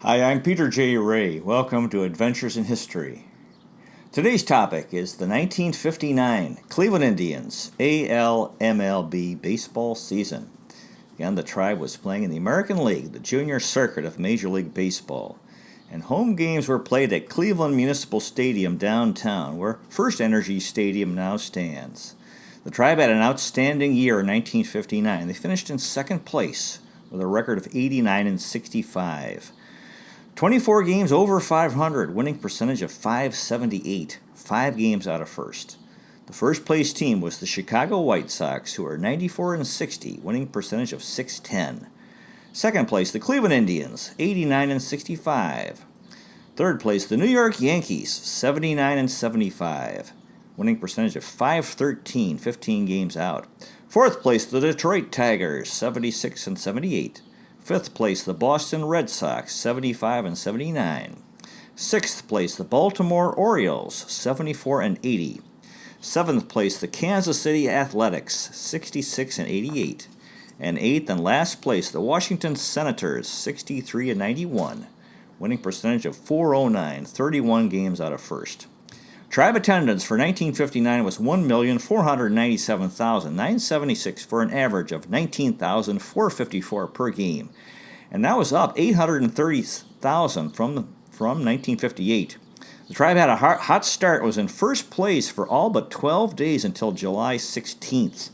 Hi, I'm Peter J. Ray. Welcome to Adventures in History. Today's topic is the 1959 Cleveland Indians AL-MLB baseball season. Again, the Tribe was playing in the American League, the junior circuit of Major League Baseball. And home games were played at Cleveland Municipal Stadium downtown, where First Energy Stadium now stands. The Tribe had an outstanding year in 1959. They finished in second place with a record of 89-65. 24 games over 500, winning percentage of .578, 5 games out of first. The first place team was the Chicago White Sox, who are 94-60, winning percentage of .610. Second place, the Cleveland Indians, 89-65. Third place, the New York Yankees, 79-75, winning percentage of .513, 15 games out. Fourth place, the Detroit Tigers, 76-78. Fifth place, the Boston Red Sox, 75-79. Sixth place, the Baltimore Orioles, 74-80. Seventh place, the Kansas City Athletics, 66-88. And eighth and last place, the Washington Senators, 63-91, winning percentage of .409, 31 games out of first. Tribe attendance for 1959 was 1,497,976 for an average of 19,454 per game, and that was up 830,000 from 1958. The Tribe had a hot start, was in first place for all but 12 days until July 16th.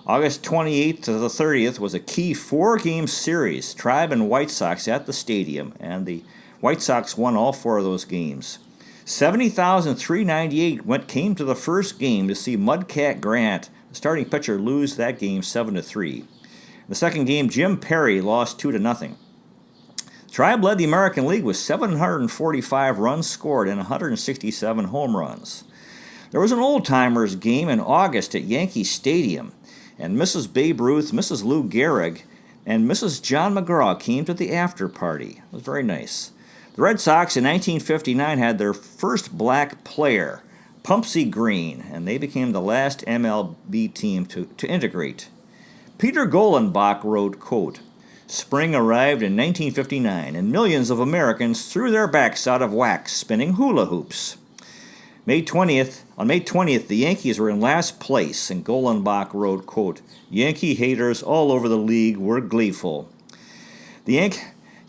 August 28th to the 30th was a key 4-game series, Tribe and White Sox at the stadium, and the White Sox won all 4 of those games. 70,398 came to the first game to see Mudcat Grant, the starting pitcher, lose that game 7-3. The second game, Jim Perry lost 2-0. Tribe led the American League with 745 runs scored and 167 home runs. There was an old-timers game in August at Yankee Stadium, and Mrs. Babe Ruth, Mrs. Lou Gehrig, and Mrs. John McGraw came to the after party. It was very nice. The Red Sox in 1959 had their first black player, Pumpsie Green, and they became the last MLB team to integrate. Peter Golenbach wrote, quote, "Spring arrived in 1959, and millions of Americans threw their backs out of whack spinning hula hoops. On May 20th, the Yankees were in last place, and Golenbach wrote, quote, Yankee haters all over the league were gleeful. The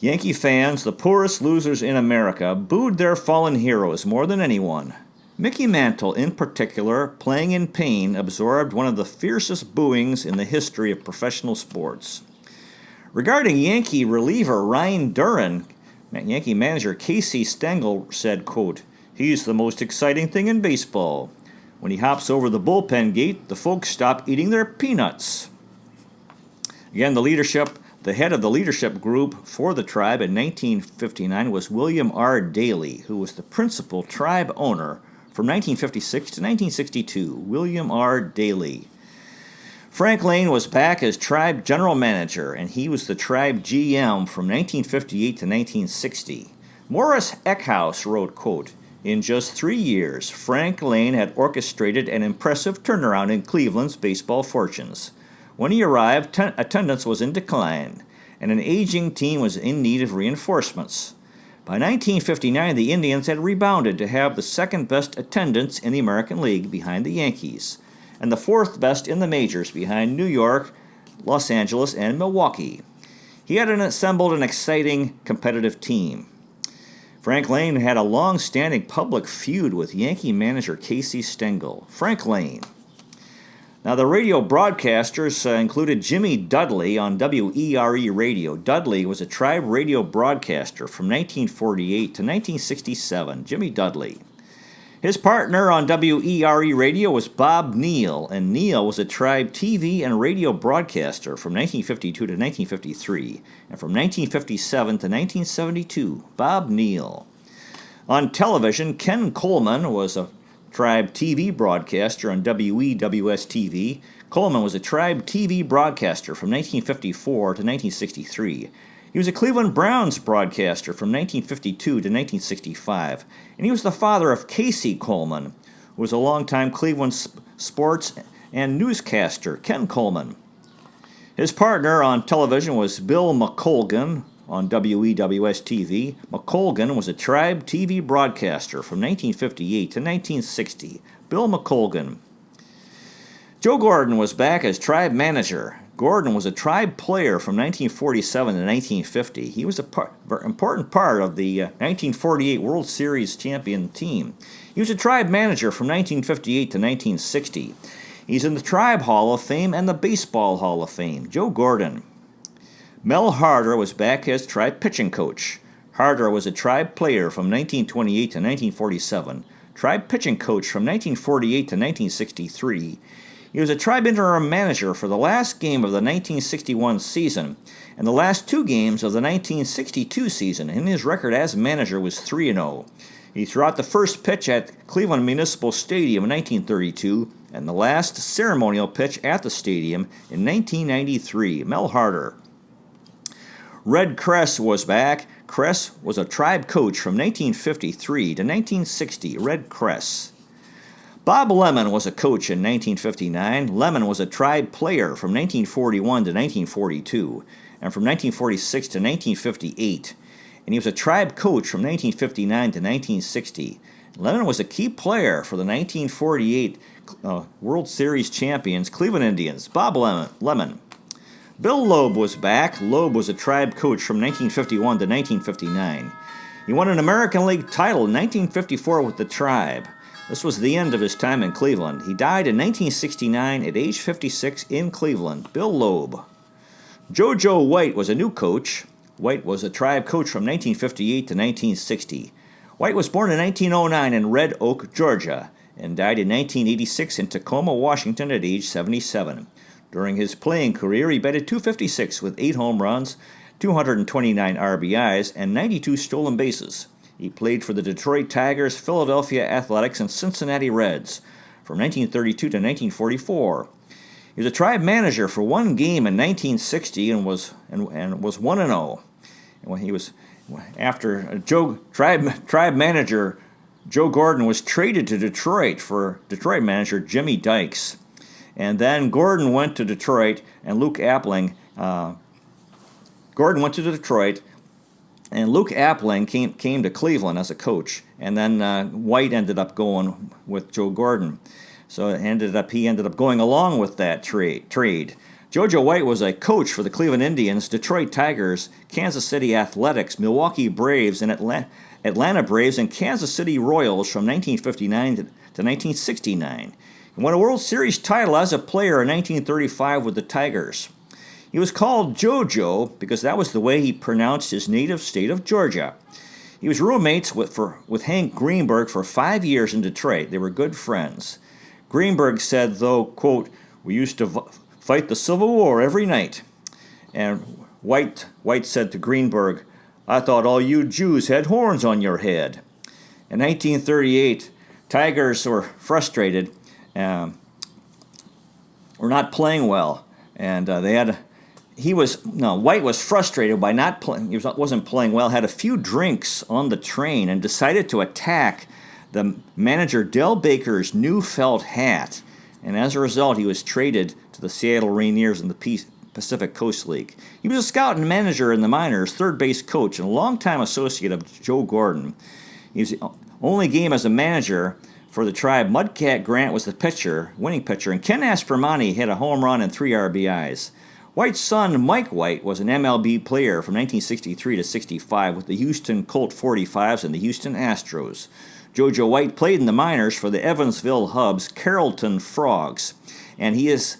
Yankee fans, the poorest losers in America, booed their fallen heroes more than anyone. Mickey Mantle, in particular, playing in pain, absorbed one of the fiercest booings in the history of professional sports." Regarding Yankee reliever Ryan Duran, Yankee manager Casey Stengel said, quote, "He's the most exciting thing in baseball. When he hops over the bullpen gate, the folks stop eating their peanuts." Again, the head of the leadership group for the Tribe in 1959 was William R. Daley, who was the principal Tribe owner from 1956 to 1962. William R. Daley. Frank Lane was back as Tribe general manager, and he was the Tribe GM from 1958 to 1960. Morris Eckhouse wrote, quote, "In just 3 years, Frank Lane had orchestrated an impressive turnaround in Cleveland's baseball fortunes. When he arrived, attendance was in decline, and an aging team was in need of reinforcements. By 1959, the Indians had rebounded to have the second-best attendance in the American League behind the Yankees, and the fourth-best in the majors behind New York, Los Angeles, and Milwaukee. He had assembled an exciting, competitive team. Frank Lane had a long-standing public feud with Yankee manager Casey Stengel. Frank Lane. Now, the radio broadcasters included Jimmy Dudley on WERE Radio. Dudley was a Tribe radio broadcaster from 1948 to 1967. Jimmy Dudley. His partner on WERE Radio was Bob Neal, and Neal was a Tribe TV and radio broadcaster from 1952 to 1953, and from 1957 to 1972, Bob Neal. On television, Ken Coleman was a Tribe TV broadcaster on WEWS-TV. Coleman was a Tribe TV broadcaster from 1954 to 1963. He was a Cleveland Browns broadcaster from 1952 to 1965, and he was the father of Casey Coleman, who was a longtime Cleveland sports and newscaster, Ken Coleman. His partner on television was Bill McColgan, on WEWS-TV. McColgan was a Tribe TV broadcaster from 1958 to 1960. Bill McColgan. Joe Gordon was back as Tribe manager. Gordon was a Tribe player from 1947 to 1950. He was an important part of the 1948 World Series champion team. He was a Tribe manager from 1958 to 1960. He's in the Tribe Hall of Fame and the Baseball Hall of Fame. Joe Gordon. Mel Harder was back as Tribe pitching coach. Harder was a Tribe player from 1928 to 1947, Tribe pitching coach from 1948 to 1963. He was a Tribe interim manager for the last game of the 1961 season and the last 2 games of the 1962 season, and his record as manager was 3-0. He threw out the first pitch at Cleveland Municipal Stadium in 1932 and the last ceremonial pitch at the stadium in 1993. Mel Harder. Red Kress was back. Kress was a Tribe coach from 1953 to 1960. Red Kress. Bob Lemon was a coach in 1959. Lemon was a Tribe player from 1941 to 1942 and from 1946 to 1958. And he was a Tribe coach from 1959 to 1960. Lemon was a key player for the 1948 World Series champions Cleveland Indians. Bob Lemon. Bill Loeb was back. Loeb was a Tribe coach from 1951 to 1959. He won an American League title in 1954 with the Tribe. This was the end of his time in Cleveland. He died in 1969 at age 56 in Cleveland. Bill Loeb. JoJo White was a new coach. White was a Tribe coach from 1958 to 1960. White was born in 1909 in Red Oak, Georgia, and died in 1986 in Tacoma, Washington at age 77. During his playing career, he batted .256 with 8 home runs, 229 RBIs, and 92 stolen bases. He played for the Detroit Tigers, Philadelphia Athletics, and Cincinnati Reds from 1932 to 1944. He was a Tribe manager for 1 game in 1960 and was 1-0. And when he was after Tribe manager Joe Gordon was traded to Detroit for Detroit manager Jimmy Dykes, and then Gordon went to Detroit, and Luke Appling. Gordon went to Detroit. And Luke Appling came to Cleveland as a coach, and then White ended up going with Joe Gordon. So he ended up going along with that trade. JoJo White was a coach for the Cleveland Indians, Detroit Tigers, Kansas City Athletics, Milwaukee Braves, and Atlanta Braves, and Kansas City Royals from 1959 to 1969. He won a World Series title as a player in 1935 with the Tigers. He was called JoJo because that was the way he pronounced his native state of Georgia. He was roommates with Hank Greenberg for 5 years in Detroit. They were good friends. Greenberg said, though, quote, "We used to fight the Civil War every night." And White said to Greenberg, "I thought all you Jews had horns on your head." In 1938, Tigers were frustrated, were not playing well, and White was frustrated by not playing. He wasn't playing well, had a few drinks on the train, and decided to attack the manager Del Baker's new felt hat. And as a result, he was traded to the Seattle Rainiers in the Pacific Coast League. He was a scout and manager in the minors, third base coach, and a longtime associate of Joe Gordon. He was the only game as a manager for the Tribe. Mudcat Grant was the winning pitcher, and Ken Aspermani hit a home run and 3 RBIs. White's son, Mike White, was an MLB player from 1963 to 65 with the Houston Colt 45s and the Houston Astros. JoJo White played in the minors for the Evansville Hubs, Carrollton Frogs, and he is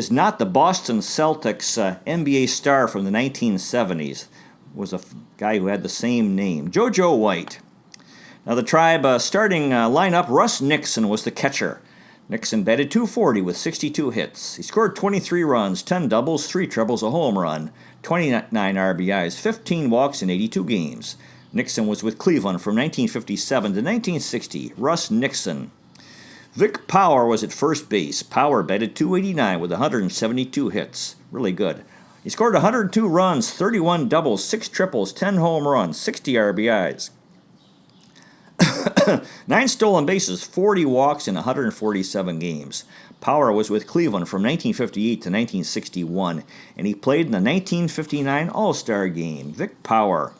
not the Boston Celtics NBA star from the 1970s. Was a guy who had the same name, JoJo White. Now the Tribe starting lineup, Russ Nixon was the catcher. Nixon batted .240 with 62 hits. He scored 23 runs, 10 doubles, 3 triples, a home run, 29 RBIs, 15 walks in 82 games. Nixon was with Cleveland from 1957 to 1960. Russ Nixon. Vic Power was at first base. Power batted .289 with 172 hits. Really good. He scored 102 runs, 31 doubles, 6 triples, 10 home runs, 60 RBIs. 9 stolen bases, 40 walks in 147 games. Power was with Cleveland from 1958 to 1961, and he played in the 1959 All-Star Game. Vic Power.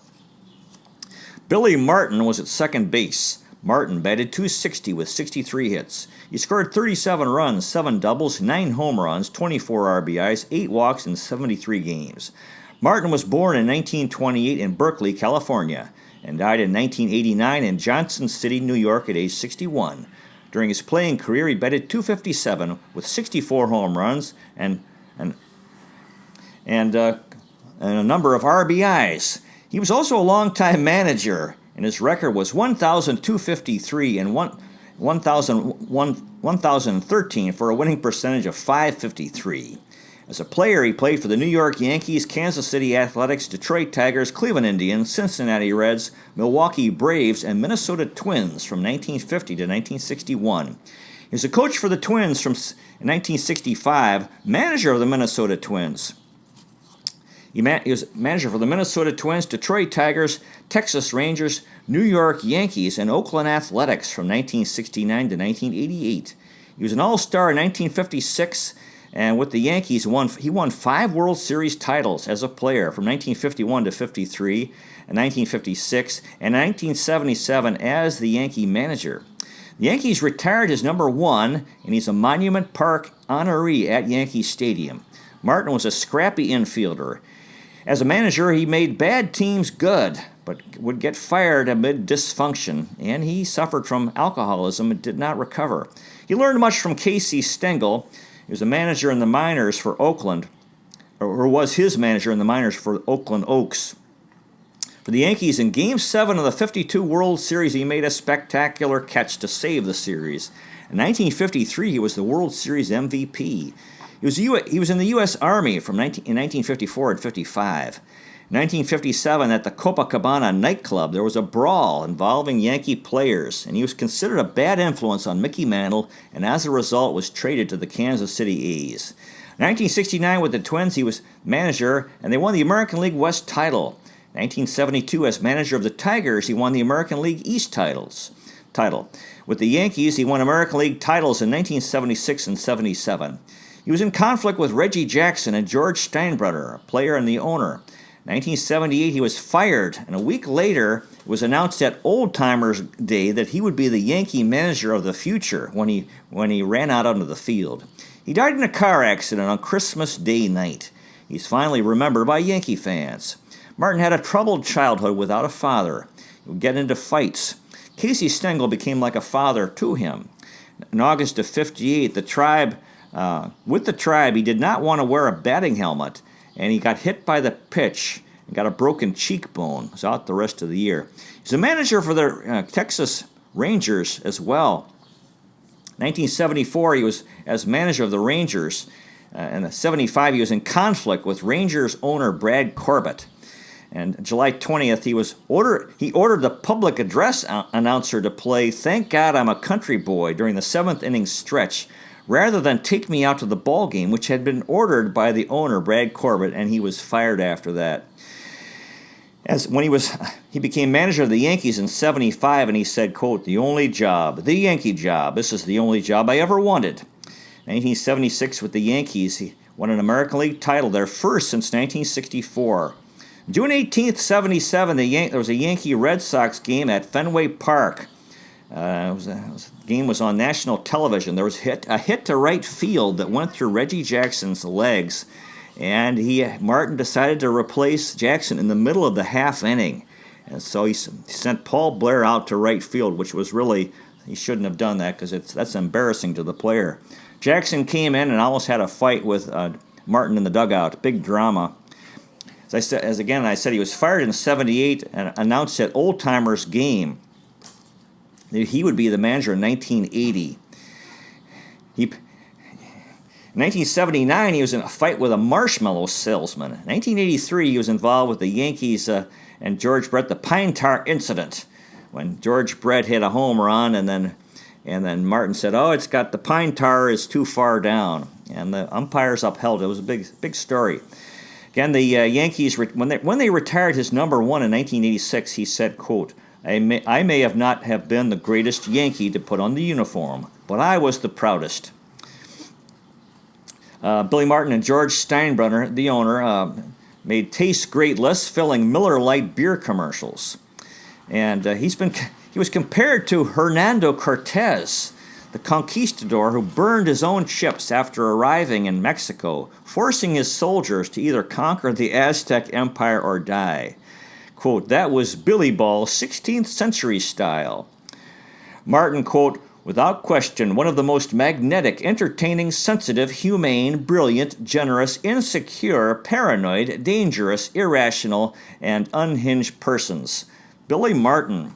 Billy Martin was at second base. Martin batted .260 with 63 hits. He scored 37 runs, 7 doubles, 9 home runs, 24 RBIs, 8 walks in 73 games. Martin was born in 1928 in Berkeley, California, and died in 1989 in Johnson City, New York at age 61. During his playing career, he batted .257 with 64 home runs and a number of RBIs. He was also a longtime manager, and his record was 1,253 and 1,013 for a winning percentage of .553. As a player, he played for the New York Yankees, Kansas City Athletics, Detroit Tigers, Cleveland Indians, Cincinnati Reds, Milwaukee Braves, and Minnesota Twins from 1950 to 1961. He was a coach for the Twins from 1965, manager of the Minnesota Twins. He was manager for the Minnesota Twins, Detroit Tigers, Texas Rangers, New York Yankees, and Oakland Athletics from 1969 to 1988. He was an All-Star in 1956, and with the Yankees, he won 5 World Series titles as a player from 1951 to 53, and 1956, and 1977 as the Yankee manager. The Yankees retired as number 1, and he's a Monument Park honoree at Yankee Stadium. Martin was a scrappy infielder. As a manager, he made bad teams good, but would get fired amid dysfunction, and he suffered from alcoholism and did not recover. He learned much from Casey Stengel. He was a manager in the minors for Oakland, or was his manager in the minors for Oakland Oaks. For the Yankees, in Game 7 of the 52 World Series, he made a spectacular catch to save the series. In 1953, he was the World Series MVP. He was in the U.S. Army in 1954 and 55. In 1957, at the Copacabana nightclub, there was a brawl involving Yankee players, and he was considered a bad influence on Mickey Mantle, and as a result was traded to the Kansas City A's. In 1969, with the Twins, he was manager, and they won the American League West title. In 1972, as manager of the Tigers, he won the American League East title. With the Yankees, he won American League titles in 1976 and 77. He was in conflict with Reggie Jackson and George Steinbrenner, a player and the owner. In 1978, he was fired, and a week later, it was announced at Old Timers Day that he would be the Yankee manager of the future when he ran out onto the field. He died in a car accident on Christmas Day night. He's finally remembered by Yankee fans. Martin had a troubled childhood without a father. He would get into fights. Casey Stengel became like a father to him. In August of '58, with the Tribe, he did not want to wear a batting helmet, and he got hit by the pitch and got a broken cheekbone. He was out the rest of the year. He's a manager for the Texas Rangers as well. 1974, he was as manager of the Rangers. And in '75, he was in conflict with Rangers owner Brad Corbett. And July 20th, he ordered the public address announcer to play "Thank God I'm a Country Boy" during the 7th inning stretch, rather than "Take Me Out to the Ball Game," which had been ordered by the owner, Brad Corbett, and he was fired after that. He became manager of the Yankees in '75, and he said, quote, "The only job, the Yankee job, this is the only job I ever wanted." 1976 with the Yankees, he won an American League title, their first since 1964. June 18th, '77, there was a Yankee-Red Sox game at Fenway Park. The game was on national television. There was a hit to right field that went through Reggie Jackson's legs, and Martin decided to replace Jackson in the middle of the half inning. And so he sent Paul Blair out to right field, which was really, he shouldn't have done that because that's embarrassing to the player. Jackson came in and almost had a fight with Martin in the dugout. Big drama. I said he was fired in '78 and announced at Old Timers Game that he would be the manager in 1980. In 1979, he was in a fight with a marshmallow salesman. In 1983, he was involved with the Yankees and George Brett, the Pine Tar incident, when George Brett hit a home run, and then Martin said, "Oh, the Pine Tar is too far down," and the umpires upheld it. It was a big story. Again, the Yankees, when they retired his number 1 in 1986, he said, quote, I may have not have been the greatest Yankee to put on the uniform, but I was the proudest. Billy Martin and George Steinbrenner, the owner, made Taste Great, less filling Miller Lite beer commercials. And he was compared to Hernando Cortez, the conquistador who burned his own ships after arriving in Mexico, forcing his soldiers to either conquer the Aztec Empire or die. Quote, that was Billy Ball, 16th century style. Martin, quote, without question, one of the most magnetic, entertaining, sensitive, humane, brilliant, generous, insecure, paranoid, dangerous, irrational, and unhinged persons. Billy Martin.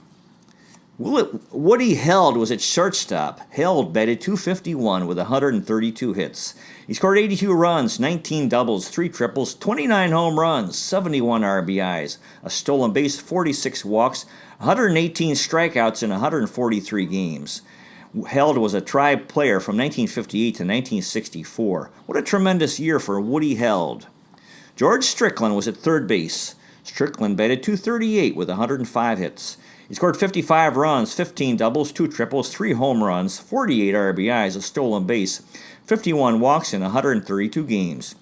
Woody Held was at shortstop. Held batted .251 with 132 hits. He scored 82 runs, 19 doubles, 3 triples, 29 home runs, 71 RBIs, a stolen base, 46 walks, 118 strikeouts in 143 games. Held was a Tribe player from 1958 to 1964. What a tremendous year for Woody Held. George Strickland was at third base. Strickland batted .238 with 105 hits. He scored 55 runs, 15 doubles, 2 triples, 3 home runs, 48 RBIs, a stolen base, 51 walks in 132 games.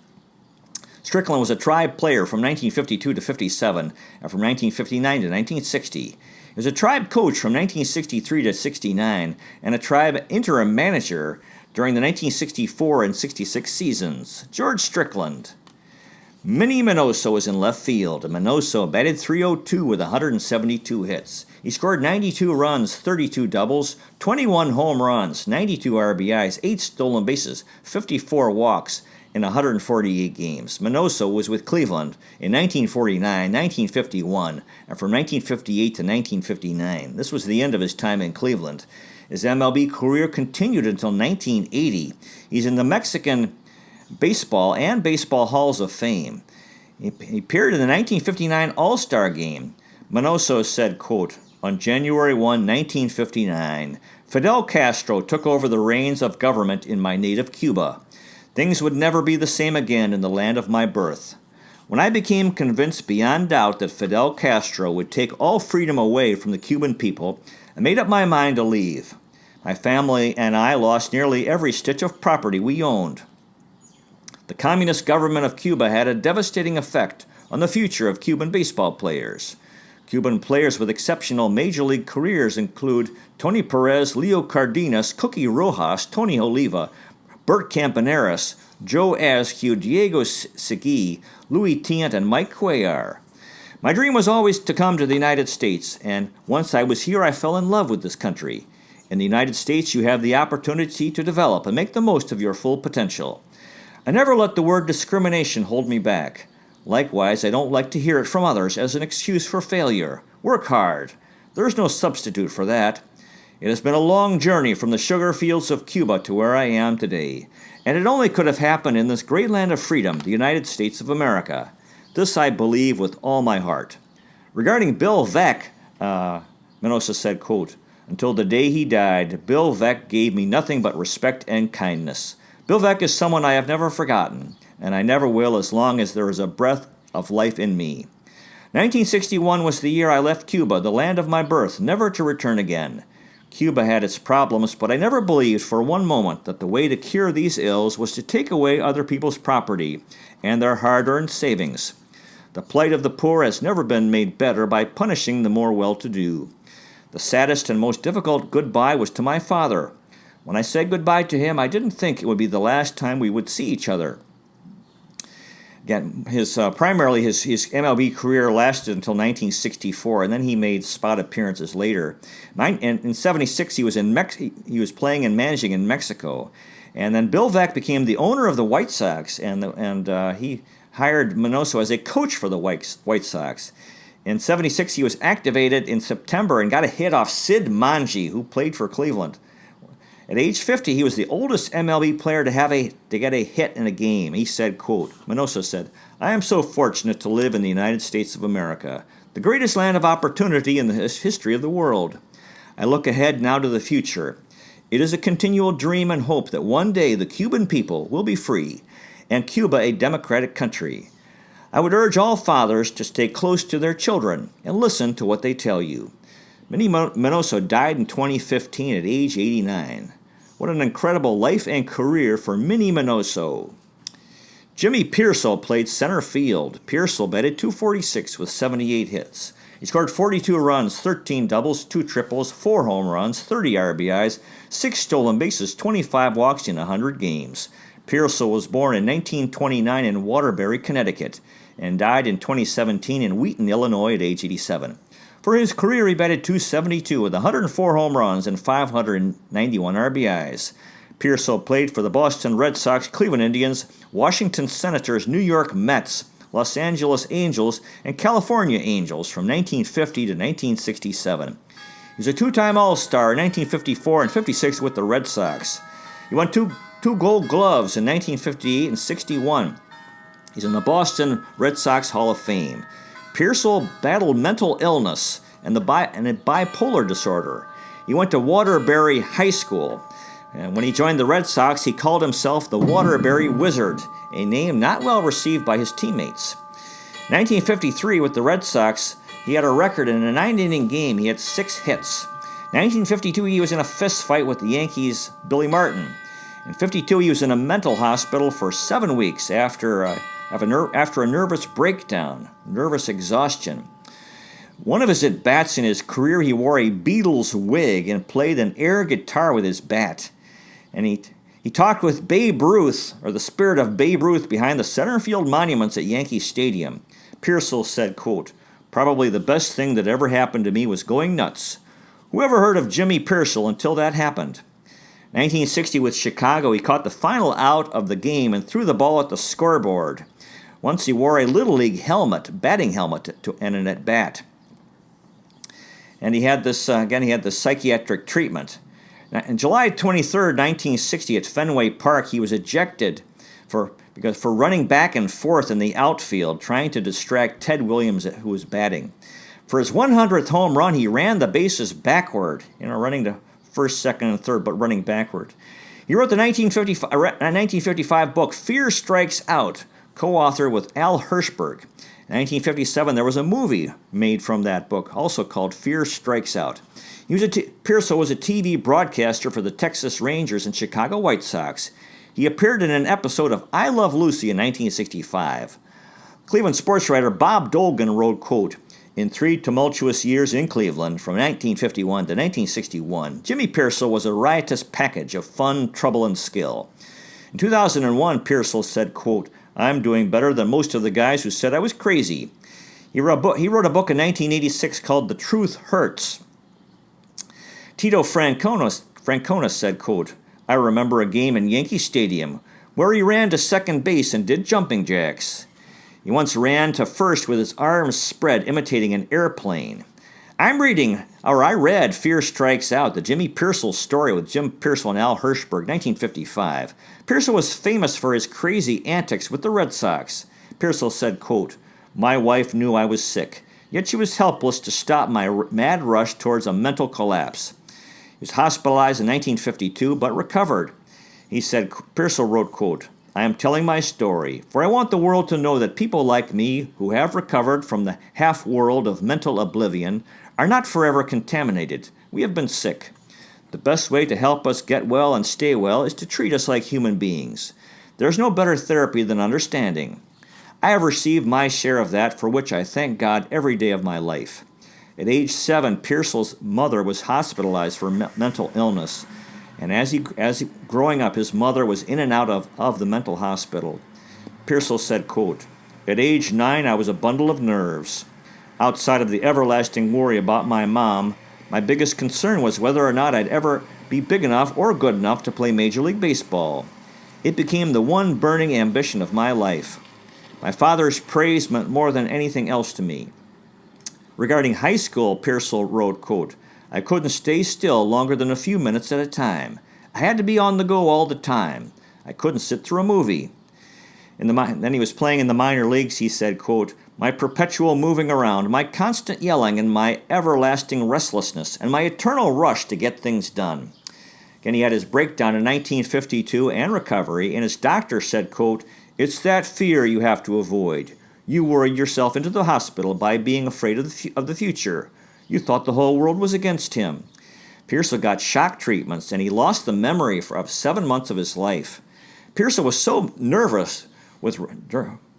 Strickland was a Tribe player from 1952 to 57 and from 1959 to 1960. He was a Tribe coach from 1963 to 69 and a Tribe interim manager during the 1964 and 66 seasons. George Strickland. Minnie Minoso was in left field, and Minoso batted .302 with 172 hits. He scored 92 runs, 32 doubles, 21 home runs, 92 RBIs, 8 stolen bases, 54 walks in 148 games. Minoso was with Cleveland in 1949, 1951, and from 1958 to 1959. This was the end of his time in Cleveland. His MLB career continued until 1980. He's in the Mexican Baseball and Baseball Halls of Fame. He appeared in the 1959 All-Star Game. Minoso said, quote, on January 1, 1959, Fidel Castro took over the reins of government in my native Cuba. Things would never be the same again in the land of my birth. When I became convinced beyond doubt that Fidel Castro would take all freedom away from the Cuban people, I made up my mind to leave. My family and I lost nearly every stitch of property we owned. The communist government of Cuba had a devastating effect on the future of Cuban baseball players. Cuban players with exceptional major league careers include Tony Perez, Leo Cardenas, Cookie Rojas, Tony Oliva, Bert Campaneris, Joe Askew, Diego Segui, Louis Tiant, and Mike Cuellar. My dream was always to come to the United States, and once I was here, I fell in love with this country. In the United States, you have the opportunity to develop and make the most of your full potential. I never let the word discrimination hold me back. Likewise, I don't like to hear it from others as an excuse for failure. Work hard. There is no substitute for that. It has been a long journey from the sugar fields of Cuba to where I am today, and it only could have happened in this great land of freedom, the United States of America. This I believe with all my heart. Regarding Bill Veeck, Minoso said, quote, until the day he died, Bill Veeck gave me nothing but respect and kindness. Bill Veeck is someone I have never forgotten, and I never will as long as there is a breath of life in me. 1961 was the year I left Cuba, the land of my birth, never to return again. Cuba had its problems, but I never believed for one moment that the way to cure these ills was to take away other people's property and their hard-earned savings. The plight of the poor has never been made better by punishing the more well-to-do. The saddest and most difficult goodbye was to my father. When I said goodbye to him, I didn't think it would be the last time we would see each other. Again, his MLB career lasted until 1964, and then he made spot appearances later. In '76, he was playing and managing in Mexico, and then Bill Veeck became the owner of the White Sox, and he hired Minoso as a coach for the White Sox. In '76, he was activated in September and got a hit off Sid Manji, who played for Cleveland. At age 50, he was the oldest MLB player to get a hit in a game. He said, quote, Minoso said, I am so fortunate to live in the United States of America, the greatest land of opportunity in the history of the world. I look ahead now to the future. It is a continual dream and hope that one day the Cuban people will be free, and Cuba a democratic country. I would urge all fathers to stay close to their children and listen to what they tell you. Minnie Minoso died in 2015 at age 89. What an incredible life and career for Minnie Minoso. Jimmy Piersall played center field. Piersall batted .246 with 78 hits. He scored 42 runs, 13 doubles, 2 triples, 4 home runs, 30 RBIs, 6 stolen bases, 25 walks in 100 games. Piersall was born in 1929 in Waterbury, Connecticut, and died in 2017 in Wheaton, Illinois at age 87. For his career, he batted .272 with 104 home runs and 591 RBIs. Piersall played for the Boston Red Sox, Cleveland Indians, Washington Senators, New York Mets, Los Angeles Angels, and California Angels from 1950 to 1967. He was a two-time All-Star in 1954 and 56 with the Red Sox. He won two Gold Gloves in 1958 and 61. He's in the Boston Red Sox Hall of Fame. Piersall battled mental illness and a bipolar disorder. He went to Waterbury High School. And when he joined the Red Sox, he called himself the Waterbury Wizard, a name not well received by his teammates. In 1953, with the Red Sox, he had a record in a 9-inning game. He had 6 hits. In 1952, he was in a fist fight with the Yankees' Billy Martin. In 52, he was in a mental hospital for 7 weeks after a nervous breakdown, nervous exhaustion. One of his at-bats in his career, he wore a Beatles wig and played an air guitar with his bat. And he talked with Babe Ruth, or the spirit of Babe Ruth, behind the center field monuments at Yankee Stadium. Piersall said, quote, "Probably the best thing that ever happened to me was going nuts. Whoever heard of Jimmy Piersall until that happened?" 1960 with Chicago, he caught the final out of the game and threw the ball at the scoreboard. Once he wore a Little League batting helmet, and an at-bat. And he had this psychiatric treatment. Now, on July 23rd, 1960, at Fenway Park, he was ejected for running back and forth in the outfield, trying to distract Ted Williams, who was batting. For his 100th home run, he ran the bases backward, running to first, second, and third, but running backward. He wrote the 1955 book, Fear Strikes Out, co-authored with Al Hirschberg. In 1957, there was a movie made from that book, also called Fear Strikes Out. Piersall was a TV broadcaster for the Texas Rangers and Chicago White Sox. He appeared in an episode of I Love Lucy in 1965. Cleveland sports writer Bob Dolgan wrote, quote, "In 3 tumultuous years in Cleveland, from 1951 to 1961, Jimmy Piersall was a riotous package of fun, trouble, and skill." In 2001, Piersall said, quote, "I'm doing better than most of the guys who said I was crazy." He wrote a book in 1986 called The Truth Hurts. Tito Francona said, quote, "I remember a game in Yankee Stadium where he ran to second base and did jumping jacks. He once ran to first with his arms spread, imitating an airplane. I read Fear Strikes Out, the Jimmy Piersall story with Jim Piersall and Al Hirschberg, 1955. Piersall was famous for his crazy antics with the Red Sox. Piersall said, quote, "My wife knew I was sick, yet she was helpless to stop my mad rush towards a mental collapse." He was hospitalized in 1952, but recovered. Piersall wrote, quote, "I am telling my story, for I want the world to know that people like me, who have recovered from the half-world of mental oblivion, are not forever contaminated. We have been sick. The best way to help us get well and stay well is to treat us like human beings. There's no better therapy than understanding. I have received my share of that, for which I thank God every day of my life." At age 7, Piersall's mother was hospitalized for mental illness, and as he growing up, his mother was in and out of the mental hospital. Piersall said, quote, "At age 9, I was a bundle of nerves. Outside of the everlasting worry about my mom, my biggest concern was whether or not I'd ever be big enough or good enough to play Major League Baseball. It became the one burning ambition of my life. My father's praise meant more than anything else to me." Regarding high school, Piersall wrote, quote, "I couldn't stay still longer than a few minutes at a time. I had to be on the go all the time. I couldn't sit through a movie." Then he was playing in the minor leagues. He said, quote, "My perpetual moving around, my constant yelling, and my everlasting restlessness, and my eternal rush to get things done." Again, he had his breakdown in 1952 and recovery, and his doctor said, quote, "It's that fear you have to avoid. You worried yourself into the hospital by being afraid of the future. You thought the whole world was against him. Piersall got shock treatments, and he lost the memory of 7 months of his life. Piersall was so nervous with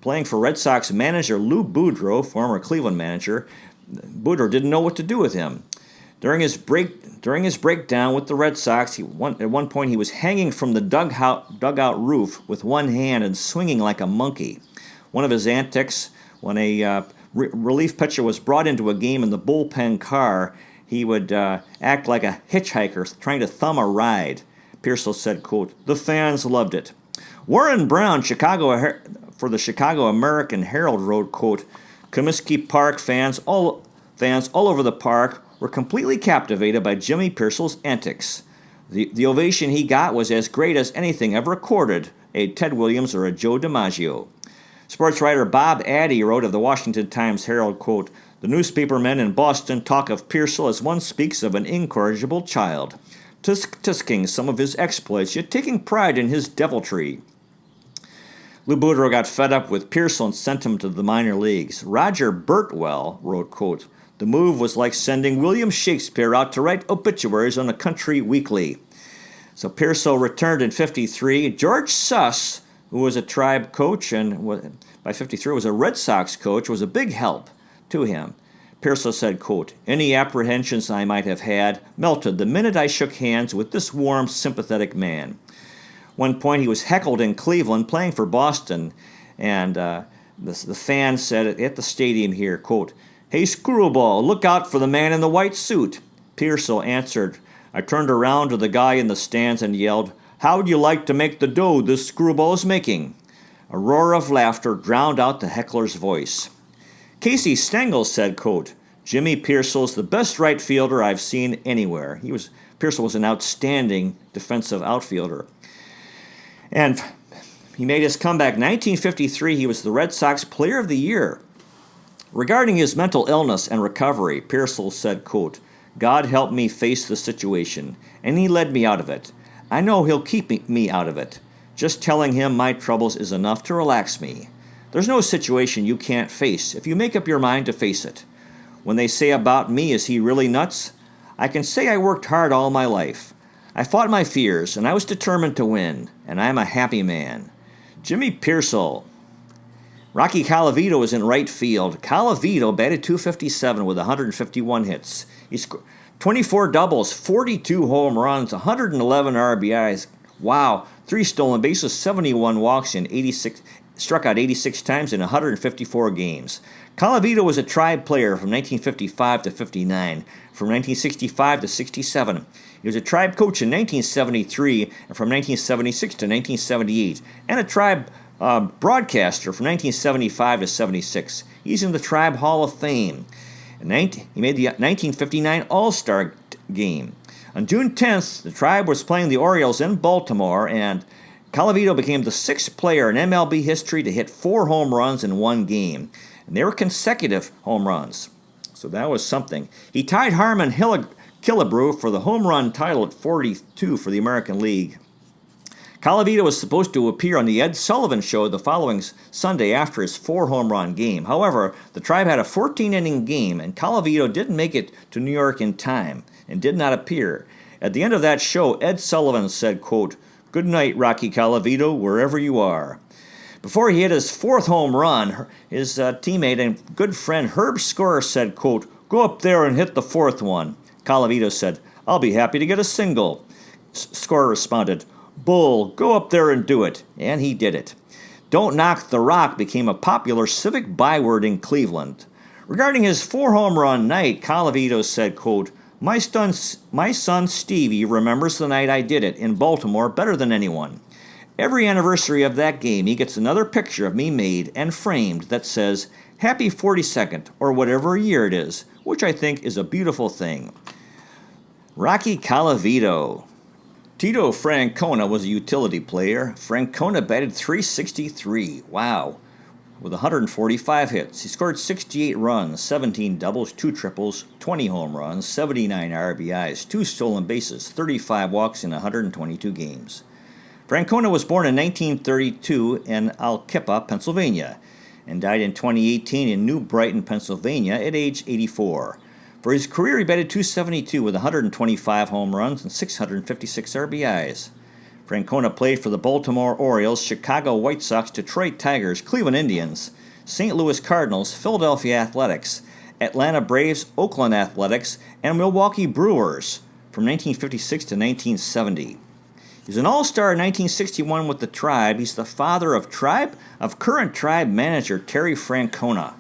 playing for Red Sox manager Lou Boudreau, former Cleveland manager. Boudreau didn't know what to do with him. During his breakdown with the Red Sox, at one point he was hanging from the dugout roof with one hand and swinging like a monkey. One of his antics, when a relief pitcher was brought into a game in the bullpen car, he would act like a hitchhiker trying to thumb a ride. Piersall said, quote, "The fans loved it." Warren Brown, for the Chicago American Herald, wrote, quote, "Comiskey Park fans all over the park were completely captivated by Jimmy Piersall's antics. The ovation he got was as great as anything ever recorded, a Ted Williams or a Joe DiMaggio." Sports writer Bob Addy wrote of the Washington Times-Herald, quote, "The newspapermen in Boston talk of Piersall as one speaks of an incorrigible child, tusking some of his exploits, yet taking pride in his deviltry." Lou Boudreau got fed up with Piersall and sent him to the minor leagues. Roger Burtwell wrote, quote, "The move was like sending William Shakespeare out to write obituaries on a country weekly." So Piersall returned in 1953. George Suss, who was a Tribe coach and by 1953 was a Red Sox coach, was a big help to him. Piersall said, quote, "Any apprehensions I might have had melted the minute I shook hands with this warm, sympathetic man." One point he was heckled in Cleveland playing for Boston, and the fan said at the stadium here, quote, "Hey, screwball, look out for the man in the white suit." Piersall answered, "I turned around to the guy in the stands and yelled, 'How'd you like to make the dough this screwball's making?'" A roar of laughter drowned out the heckler's voice. Casey Stengel said, quote, "Jimmy Piersall's the best right fielder I've seen anywhere." Piersall was an outstanding defensive outfielder. And he made his comeback. 1953, he was the Red Sox Player of the Year. Regarding his mental illness and recovery, Piersall said, quote, "God helped me face the situation, and he led me out of it. I know he'll keep me out of it. Just telling him my troubles is enough to relax me. There's no situation you can't face if you make up your mind to face it. When they say about me, is he really nuts? I can say I worked hard all my life. I fought my fears, and I was determined to win, and I'm a happy man." Jimmy Piersall. Rocky Colavito was in right field. Colavito batted .257 with 151 hits. He scored 24 doubles, 42 home runs, 111 RBIs. Wow, 3 stolen bases, 71 walks, and struck out 86 times in 154 games. Colavito was a Tribe player from 1955 to 59, from 1965 to 67. He was a Tribe coach in 1973 and from 1976 to 1978, and a Tribe broadcaster from 1975 to 76. He's in the Tribe Hall of Fame. He made the 1959 All-Star game. On June 10th, the Tribe was playing the Orioles in Baltimore, and Colavito became the 6th player in MLB history to hit 4 home runs in one game. And they were consecutive home runs. So that was something. He tied Harmon Killebrew for the home run title at 42 for the American League. Colavito was supposed to appear on the Ed Sullivan Show the following Sunday after his 4 home run game. However, the Tribe had a 14-inning game, and Colavito didn't make it to New York in time and did not appear. At the end of that show, Ed Sullivan said, quote, "Good night, Rocky Colavito, wherever you are." Before he hit his 4th home run, his teammate and good friend Herb Scorer said, quote, "Go up there and hit the 4th one." Colavito said, "I'll be happy to get a single." Scorer responded, "Bull, go up there and do it." And he did it. "Don't knock the rock" became a popular civic byword in Cleveland. Regarding his 4 home run night, Colavito said, quote, My son Stevie remembers the night I did it in Baltimore better than anyone. Every anniversary of that game, he gets another picture of me made and framed that says, Happy 42nd, or whatever year it is, which I think is a beautiful thing. Rocky Colavito. Tito Francona was a utility player. Francona batted .363. Wow. With 145 hits. He scored 68 runs, 17 doubles, 2 triples, 20 home runs, 79 RBIs, 2 stolen bases, 35 walks in 122 games. Francona was born in 1932 in Alkippa, Pennsylvania, and died in 2018 in New Brighton, Pennsylvania at age 84. For his career, he batted .272 with 125 home runs and 656 RBIs. Francona played for the Baltimore Orioles, Chicago White Sox, Detroit Tigers, Cleveland Indians, St. Louis Cardinals, Philadelphia Athletics, Atlanta Braves, Oakland Athletics, and Milwaukee Brewers from 1956 to 1970. He was an All-Star in 1961 with the Tribe. He's the father of current Tribe manager Terry Francona.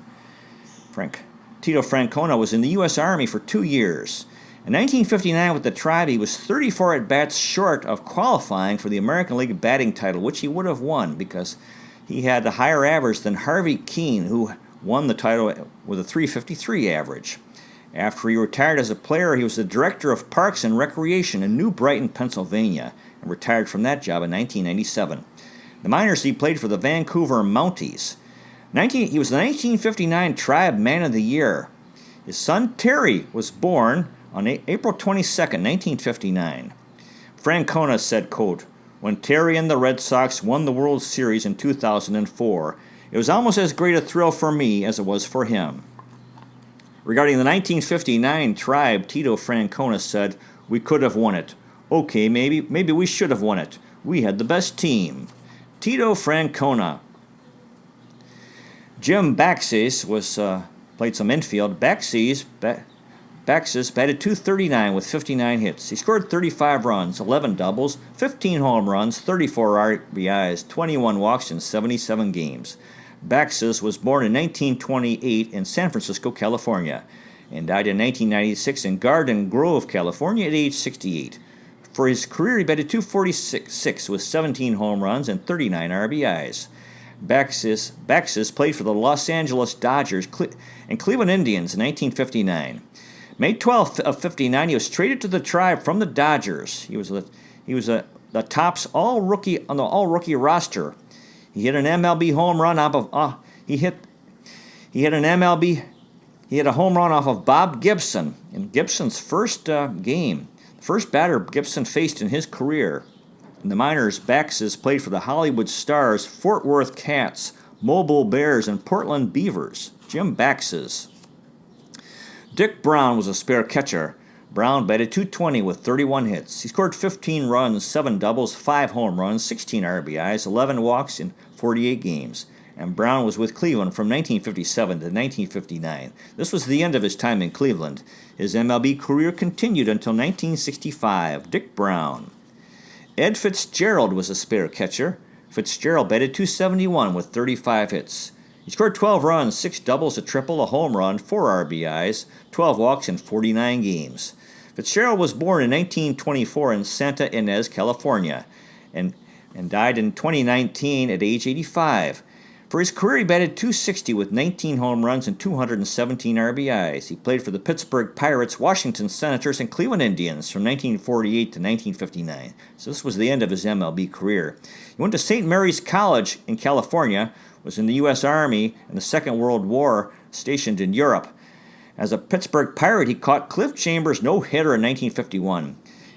Tito Francona was in the U.S. Army for 2 years. In 1959 with the Tribe, he was 34 at-bats short of qualifying for the American League batting title, which he would have won because he had a higher average than Harvey Keene, who won the title with a .353 average. After he retired as a player, he was the director of Parks and Recreation in New Brighton, Pennsylvania, and retired from that job in 1997. The minors, he played for the Vancouver Mounties. He was the 1959 Tribe Man of the Year. His son Terry was born on April 22, 1959. Francona said, quote, "When Terry and the Red Sox won the World Series in 2004, it was almost as great a thrill for me as it was for him." Regarding the 1959 Tribe, Tito Francona said, "We could have won it. Okay, maybe we should have won it. We had the best team." Tito Francona. Jim Baxes played some infield. Baxes batted .239 with 59 hits. He scored 35 runs, 11 doubles, 15 home runs, 34 RBIs, 21 walks in 77 games. Baxes was born in 1928 in San Francisco, California, and died in 1996 in Garden Grove, California at age 68. For his career, he batted .246 with 17 home runs and 39 RBIs. Baxes played for the Los Angeles Dodgers and Cleveland Indians in 1959. May 12th of 59, he was traded to the Tribe from the Dodgers. He was the Topps all-rookie on the all-rookie roster. He hit an MLB home run off of he hit a home run off of Bob Gibson in Gibson's first game, the first batter Gibson faced in his career. In the minors, Baxes played for the Hollywood Stars, Fort Worth Cats, Mobile Bears, and Portland Beavers. Jim Baxes. Dick Brown was a spare catcher. Brown batted .220 with 31 hits. He scored 15 runs, 7 doubles, 5 home runs, 16 RBIs, 11 walks in 48 games. And Brown was with Cleveland from 1957 to 1959. This was the end of his time in Cleveland. His MLB career continued until 1965. Dick Brown. Ed Fitzgerald was a spare catcher. Fitzgerald batted .271 with 35 hits. He scored 12 runs, 6 doubles, a triple, a home run, 4 RBIs, 12 walks in 49 games. Fitzgerald was born in 1924 in Santa Ynez, California, and died in 2019 at age 85. For his career, he batted .260 with 19 home runs and 217 RBIs. He played for the Pittsburgh Pirates, Washington Senators, and Cleveland Indians from 1948 to 1959. So this was the end of his MLB career. He went to St. Mary's College in California, was in the U.S. Army in the Second World War, stationed in Europe. As a Pittsburgh Pirate, he caught Cliff Chambers' no-hitter in 1951.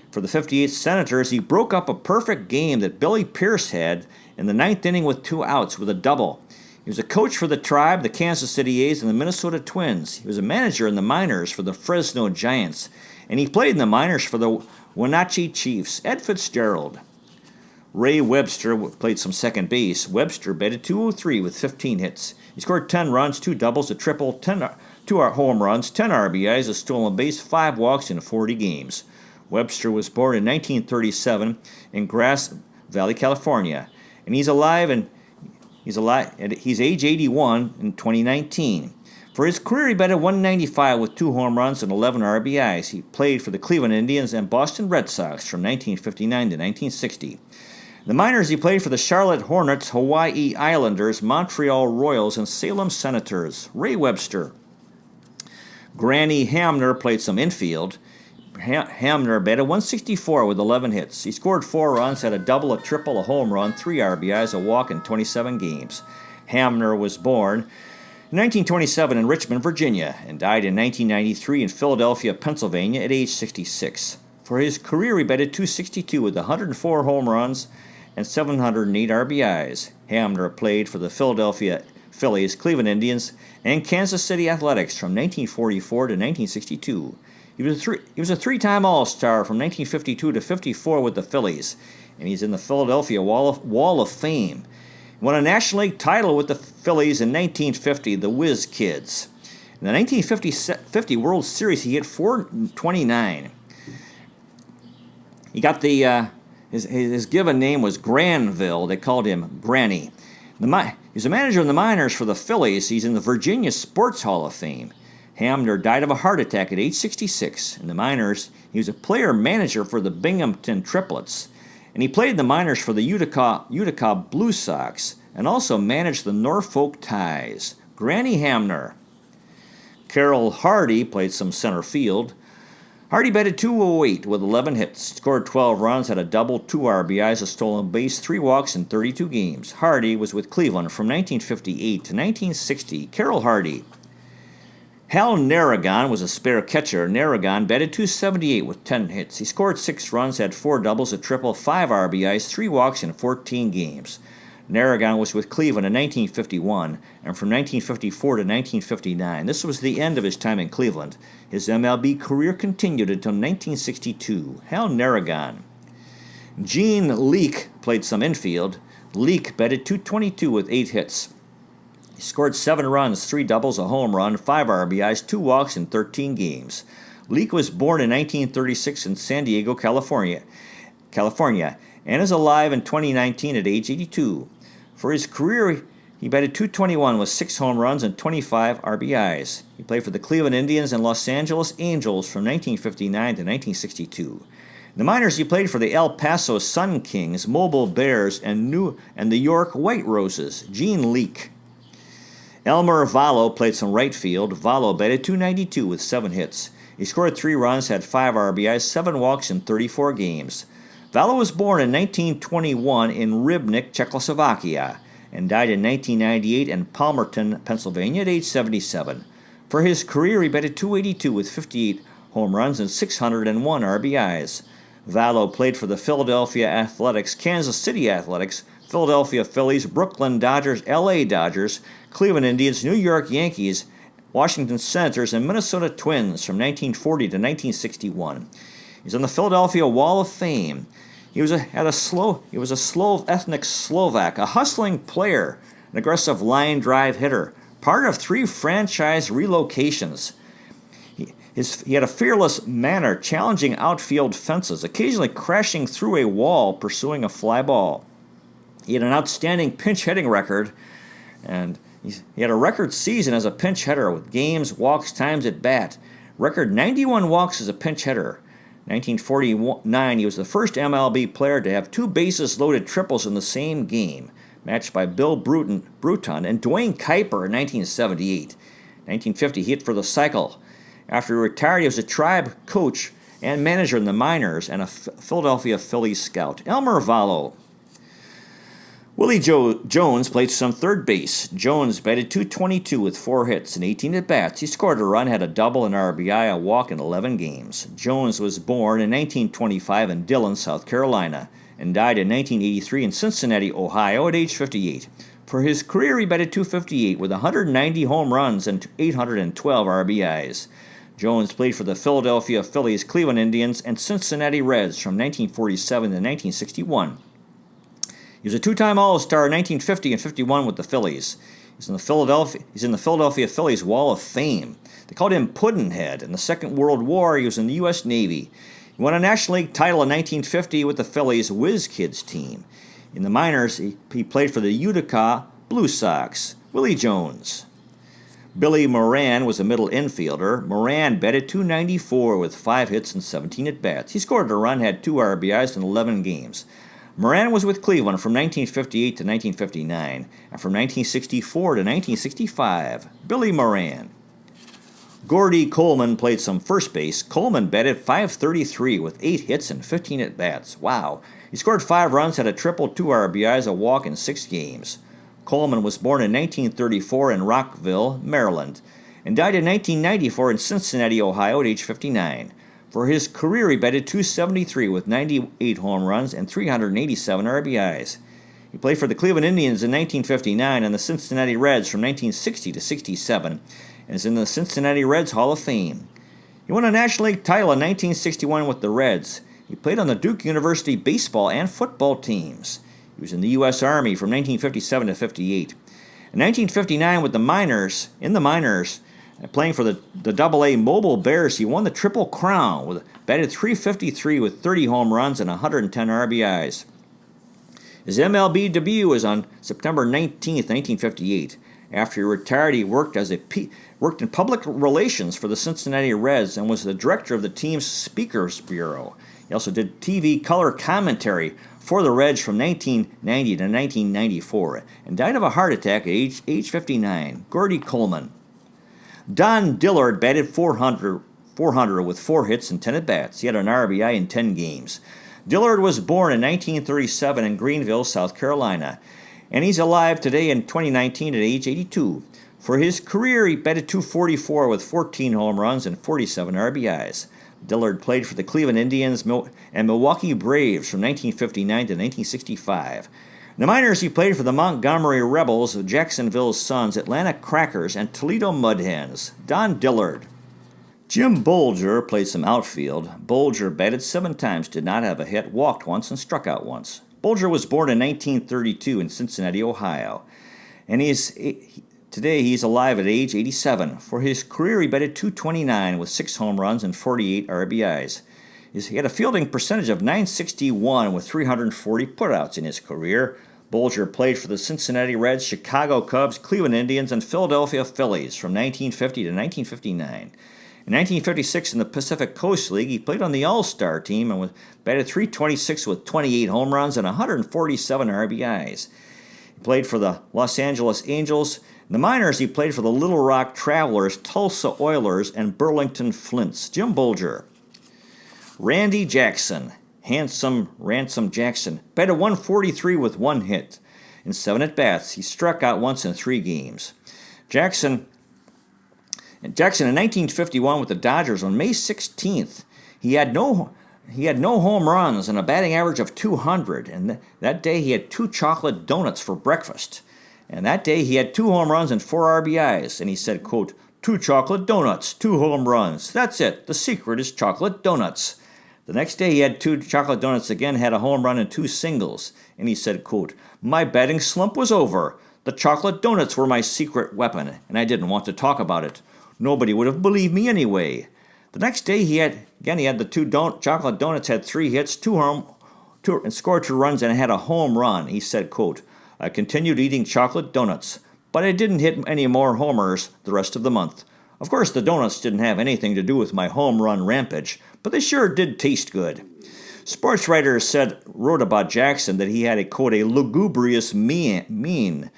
For the 58 Senators, he broke up a perfect game that Billy Pierce had in the ninth inning with 2 outs with a double. He was a coach for the Tribe, the Kansas City A's, and the Minnesota Twins. He was a manager in the minors for the Fresno Giants, and he played in the minors for the Wenatchee Chiefs. Ed Fitzgerald. Ray Webster played some second base. Webster batted .203 with 15 hits. He scored 10 runs, 2 doubles, a triple, 2 home runs, 10 RBIs, a stolen base, 5 walks in 40 games. Webster was born in 1937 in Grass Valley, California, and he's age 81 in 2019. For his career, he batted .195 with 2 home runs and 11 RBIs. He played for the Cleveland Indians and Boston Red Sox from 1959 to 1960. In the minors, he played for the Charlotte Hornets, Hawaii Islanders, Montreal Royals, and Salem Senators. Ray Webster. Granny Hamner played some infield. Hamner batted .164 with 11 hits. He scored 4 runs, had a double, a triple, a home run, 3 RBIs, a walk in 27 games. Hamner was born in 1927 in Richmond, Virginia, and died in 1993 in Philadelphia, Pennsylvania at age 66. For his career, he batted .262 with 104 home runs and 708 RBIs. Hamner played for the Philadelphia Phillies, Cleveland Indians, and Kansas City Athletics from 1944 to 1962. He was a three-time All-Star from 1952 to 54 with the Phillies, and he's in the Philadelphia Wall of Fame. He won a National League title with the Phillies in 1950, the Whiz Kids. In the 1950 World Series, he hit .429. He got his given name was Granville. They called him Granny. He's a manager in the minors for the Phillies. He's in the Virginia Sports Hall of Fame. Hamner died of a heart attack at age 66. In the minors, he was a player-manager for the Binghamton Triplets. And he played in the minors for the Utica Blue Sox and also managed the Norfolk Ties. Granny Hamner. Carroll Hardy played some center field. Hardy batted .208 with 11 hits, scored 12 runs, had a double, 2 RBIs, a stolen base, 3 walks in 32 games. Hardy was with Cleveland from 1958 to 1960. Carroll Hardy. Hal Narragon was a spare catcher. Narragon batted .278 with 10 hits. He scored 6 runs, had 4 doubles, a triple, 5 RBIs, 3 walks in 14 games. Narragon was with Cleveland in 1951 and from 1954 to 1959. This was the end of his time in Cleveland. His MLB career continued until 1962. Hal Narragon. Gene Leake played some infield. Leake batted .222 with 8 hits. He scored 7 runs, 3 doubles, a home run, 5 RBIs, 2 walks in 13 games. Leake was born in 1936 in San Diego, California, and is alive in 2019 at age 82. For his career, he batted .221 with 6 home runs and 25 RBIs. He played for the Cleveland Indians and Los Angeles Angels from 1959 to 1962. In the minors, he played for the El Paso Sun Kings, Mobile Bears, and the York White Roses. Gene Leake. Elmer Vallo played some right field. Vallo batted .292 with 7 hits. He scored 3 runs, had 5 RBIs, 7 walks in 34 games. Vallo was born in 1921 in Rybnik, Czechoslovakia, and died in 1998 in Palmerton, Pennsylvania at age 77. For his career, he batted .282 with 58 home runs and 601 RBIs. Vallo played for the Philadelphia Athletics, Kansas City Athletics, Philadelphia Phillies, Brooklyn Dodgers, LA Dodgers, Cleveland Indians, New York Yankees, Washington Senators, and Minnesota Twins from 1940 to 1961. He's on the Philadelphia Wall of Fame. He was a Slovak Slovak, a hustling player, an aggressive line drive hitter, part of 3 franchise relocations. He had a fearless manner, challenging outfield fences, occasionally crashing through a wall, pursuing a fly ball. He had an outstanding pinch hitting record, and he had a record season as a pinch hitter with games, walks, times at bat. Record 91 walks as a pinch hitter. 1949, he was the first MLB player to have 2 bases-loaded triples in the same game, matched by Bill Bruton and Dwayne Kuiper in 1978. 1950, he hit for the cycle. After he retired, he was a Tribe coach and manager in the minors and a Philadelphia Phillies scout. Elmer Vallo. Willie Jones played some third base. Jones batted .222 with 4 hits and 18 at-bats. He scored a run, had a double, an RBI, a walk in 11 games. Jones was born in 1925 in Dillon, South Carolina, and died in 1983 in Cincinnati, Ohio at age 58. For his career, he batted .258 with 190 home runs and 812 RBIs. Jones played for the Philadelphia Phillies, Cleveland Indians, and Cincinnati Reds from 1947 to 1961. He was a 2-time All-Star in 1950 and 51 with the Phillies. He's in the Philadelphia Phillies Wall of Fame. They called him Puddinhead. In the Second World War, he was in the U.S. Navy. He won a National League title in 1950 with the Phillies Whiz Kids team. In the minors, he played for the Utica Blue Sox. Willie Jones. Billy Moran was a middle infielder. Moran batted .294 with 5 hits and 17 at-bats. He scored a run, had 2 RBIs in 11 games. Moran was with Cleveland from 1958 to 1959, and from 1964 to 1965. Billy Moran. Gordy Coleman played some first base. Coleman batted .533 with 8 hits and 15 at-bats. Wow. He scored 5 runs, had a triple, 2 RBIs, a walk in 6 games. Coleman was born in 1934 in Rockville, Maryland, and died in 1994 in Cincinnati, Ohio at age 59. For his career, he batted .273 with 98 home runs and 387 RBIs. He played for the Cleveland Indians in 1959 and the Cincinnati Reds from 1960 to 67, and is in the Cincinnati Reds Hall of Fame. He won a National League title in 1961 with the Reds. He played on the Duke University baseball and football teams. He was in the U.S. Army from 1957 to 58. In 1959 with the minors, playing for the Double-A Mobile Bears, he won the Triple Crown, batted .353 with 30 home runs and 110 RBIs. His MLB debut was on September 19, 1958. After he retired, he worked in public relations for the Cincinnati Reds and was the director of the team's Speakers Bureau. He also did TV color commentary for the Reds from 1990 to 1994 and died of a heart attack at age 59. Gordy Coleman. Don Dillard batted .400 with 4 hits and 10 at-bats. He had an RBI in 10 games. Dillard was born in 1937 in Greenville, South Carolina, and he's alive today in 2019 at age 82. For his career, he batted .244 with 14 home runs and 47 RBIs. Dillard played for the Cleveland Indians and Milwaukee Braves from 1959 to 1965. In the minors, he played for the Montgomery Rebels, Jacksonville Suns, Atlanta Crackers, and Toledo Mud Hens. Don Dillard. Jim Bolger played some outfield. Bolger batted 7 times, did not have a hit, walked once, and struck out once. Bolger was born in 1932 in Cincinnati, Ohio, and today he's alive at age 87. For his career, he batted .229 with 6 home runs and 48 RBIs. He had a fielding percentage of .961 with 340 putouts in his career. Bolger played for the Cincinnati Reds, Chicago Cubs, Cleveland Indians, and Philadelphia Phillies from 1950 to 1959. In 1956 in the Pacific Coast League, he played on the All-Star team and batted .326 with 28 home runs and 147 RBIs. He played for the Los Angeles Angels. In the minors, he played for the Little Rock Travelers, Tulsa Oilers, and Burlington Flints. Jim Bolger. Randy Jackson, Handsome Ransom Jackson, batted .143 with 1 hit in 7 at-bats. He struck out once in 3 games. Jackson in 1951 with the Dodgers on May 16th, he had no home runs and a batting average of .200. And that day he had 2 chocolate donuts for breakfast. And that day he had 2 home runs and 4 RBIs. And he said, quote, 2 chocolate donuts, 2 home runs. That's it. The secret is chocolate donuts. The next day he had 2 chocolate donuts again, had a home run and 2 singles. And he said, quote, my batting slump was over. The chocolate donuts were my secret weapon, and I didn't want to talk about it. Nobody would have believed me anyway. The next day he had the 2 chocolate donuts, had 3 hits, and scored 2 runs and had a home run. He said, quote, I continued eating chocolate donuts, but I didn't hit any more homers the rest of the month. Of course, the donuts didn't have anything to do with my home run rampage, but they sure did taste good. Sports writers wrote about Jackson that he had a, quote, a lugubrious mean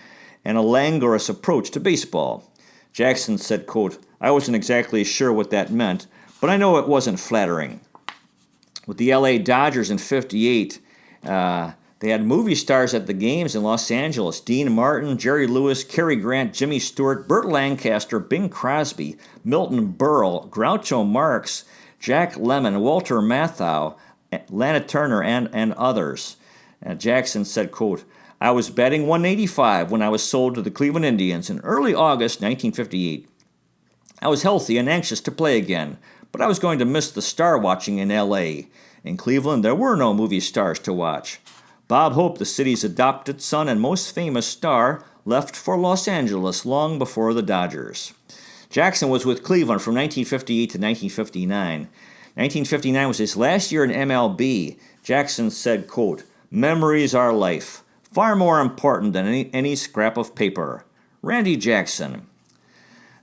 and a languorous approach to baseball. Jackson said, quote, I wasn't exactly sure what that meant, but I know it wasn't flattering. With the LA Dodgers in 58, they had movie stars at the games in Los Angeles. Dean Martin, Jerry Lewis, Cary Grant, Jimmy Stewart, Burt Lancaster, Bing Crosby, Milton Berle, Groucho Marx, Jack Lemmon, Walter Matthau, Lana Turner, and others. Jackson said, quote, I was batting .185 when I was sold to the Cleveland Indians in early August 1958. I was healthy and anxious to play again, but I was going to miss the star watching in L.A. In Cleveland, there were no movie stars to watch. Bob Hope, the city's adopted son and most famous star, left for Los Angeles long before the Dodgers. Jackson was with Cleveland from 1958 to 1959. 1959 was his last year in MLB. Jackson said, quote, memories are life, far more important than any scrap of paper. Randy Jackson.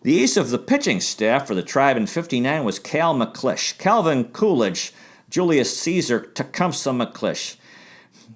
The ace of the pitching staff for the Tribe in 59 was Cal McClish, Calvin Coolidge, Julius Caesar, Tecumseh McClish.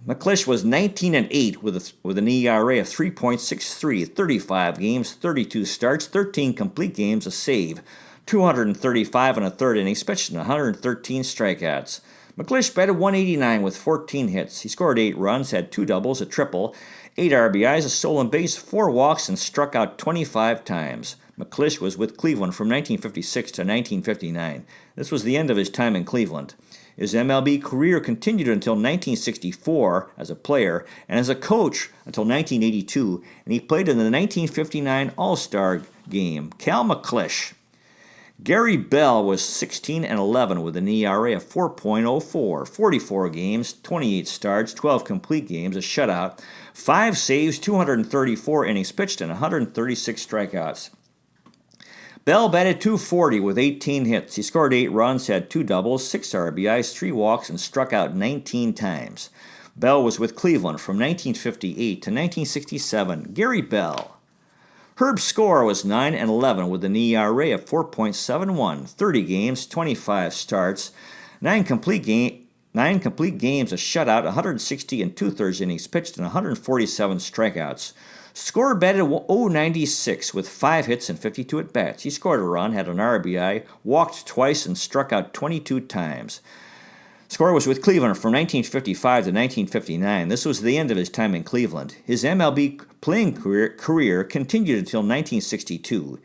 McClish was 19-8 with an ERA of 3.63, 35 games, 32 starts, 13 complete games, a save, 235 and a third innings, pitched in 113 strikeouts. McClish batted .189 with 14 hits. He scored 8 runs, had 2 doubles, a triple, 8 RBIs, a stolen base, 4 walks, and struck out 25 times. McClish was with Cleveland from 1956 to 1959. This was the end of his time in Cleveland. His MLB career continued until 1964 as a player and as a coach until 1982, and he played in the 1959 All-Star Game. Cal McClish. Gary Bell was 16-11 with an ERA of 4.04, 44 games, 28 starts, 12 complete games, a shutout, 5 saves, 234 innings pitched, and 136 strikeouts. Bell batted .240 with 18 hits. He scored 8 runs, had 2 doubles, 6 RBIs, 3 walks, and struck out 19 times. Bell was with Cleveland from 1958 to 1967. Gary Bell. Herb Score was 9-11 with an ERA of 4.71, 30 games, 25 starts, 9 complete games, a shutout, 160 and 2/3 innings pitched, and 147 strikeouts. Score batted .096 with 5 hits and 52 at-bats. He scored a run, had an RBI, walked twice, and struck out 22 times. Score was with Cleveland from 1955 to 1959. This was the end of his time in Cleveland. His MLB playing career continued until 1962.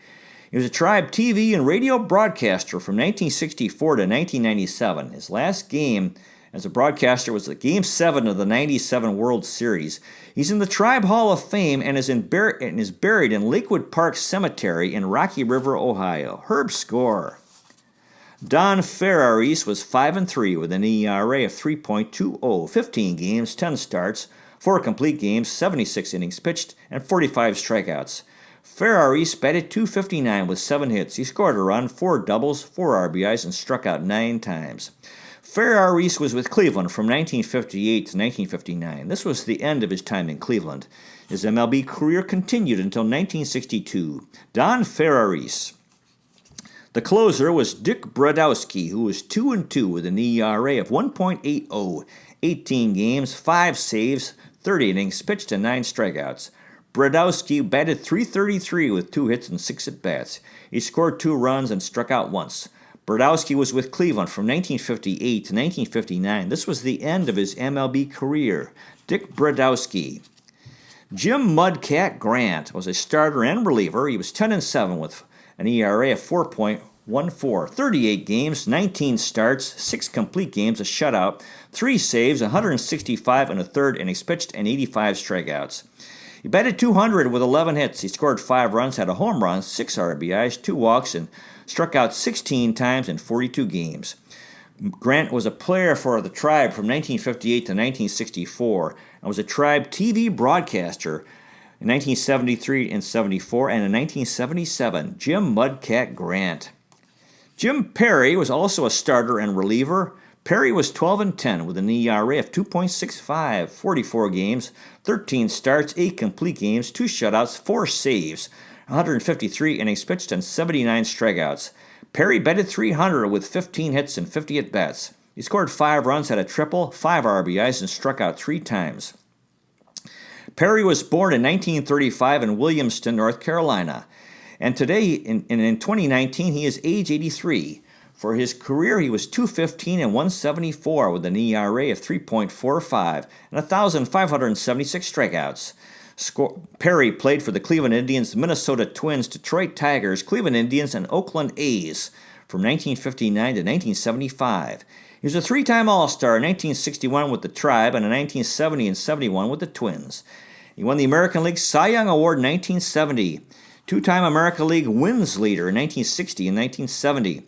He was a Tribe TV and radio broadcaster from 1964 to 1997. His last game as a broadcaster was Game 7 of the 97 World Series. He's in the Tribe Hall of Fame and is buried in Lakewood Park Cemetery in Rocky River, Ohio. Herb Score. Don Ferraris was 5-3 with an ERA of 3.20, 15 games, 10 starts, 4 complete games, 76 innings pitched, and 45 strikeouts. Ferraris batted .259 with 7 hits. He scored a run, 4 doubles, 4 RBIs, and struck out 9 times. Ferraris was with Cleveland from 1958 to 1959. This was the end of his time in Cleveland. His MLB career continued until 1962. Don Ferraris. The closer was Dick Brodowski, who was 2-2 with an ERA of 1.80, 18 games, 5 saves, 30 innings pitched, and 9 strikeouts. Brodowski batted .333 with 2 hits and 6 at-bats. He scored 2 runs and struck out once. Brodowski was with Cleveland from 1958 to 1959. This was the end of his MLB career. Dick Brodowski. Jim Mudcat Grant was a starter and reliever. He was 10-7 with an ERA of 4.14, 38 games, 19 starts, 6 complete games, a shutout, 3 saves, 165 1/3 innings pitched, and 85 strikeouts. He batted .200 with 11 hits. He scored 5 runs, had a home run, 6 RBIs, 2 walks, and struck out 16 times in 42 games. Grant was a player for the Tribe from 1958 to 1964 and was a Tribe TV broadcaster in 1973 and 74, and in 1977, Jim Mudcat Grant. Jim Perry was also a starter and reliever. Perry was 12-10 with an ERA of 2.65, 44 games, 13 starts, 8 complete games, 2 shutouts, 4 saves, 153 innings pitched, and 79 strikeouts. Perry batted .300 with 15 hits and 50 at-bats. He scored 5 runs, had a triple, 5 RBIs, and struck out 3 times. Perry was born in 1935 in Williamston, North Carolina, and today, in 2019, he is age 83. For his career, he was .215 and 174 with an ERA of 3.45 and 1,576 strikeouts. Perry played for the Cleveland Indians, Minnesota Twins, Detroit Tigers, Cleveland Indians, and Oakland A's from 1959 to 1975. He was a 3-time All-Star in 1961 with the Tribe and in 1970 and 71 with the Twins. He won the American League Cy Young Award in 1970, 2-time American League wins leader in 1960 and 1970.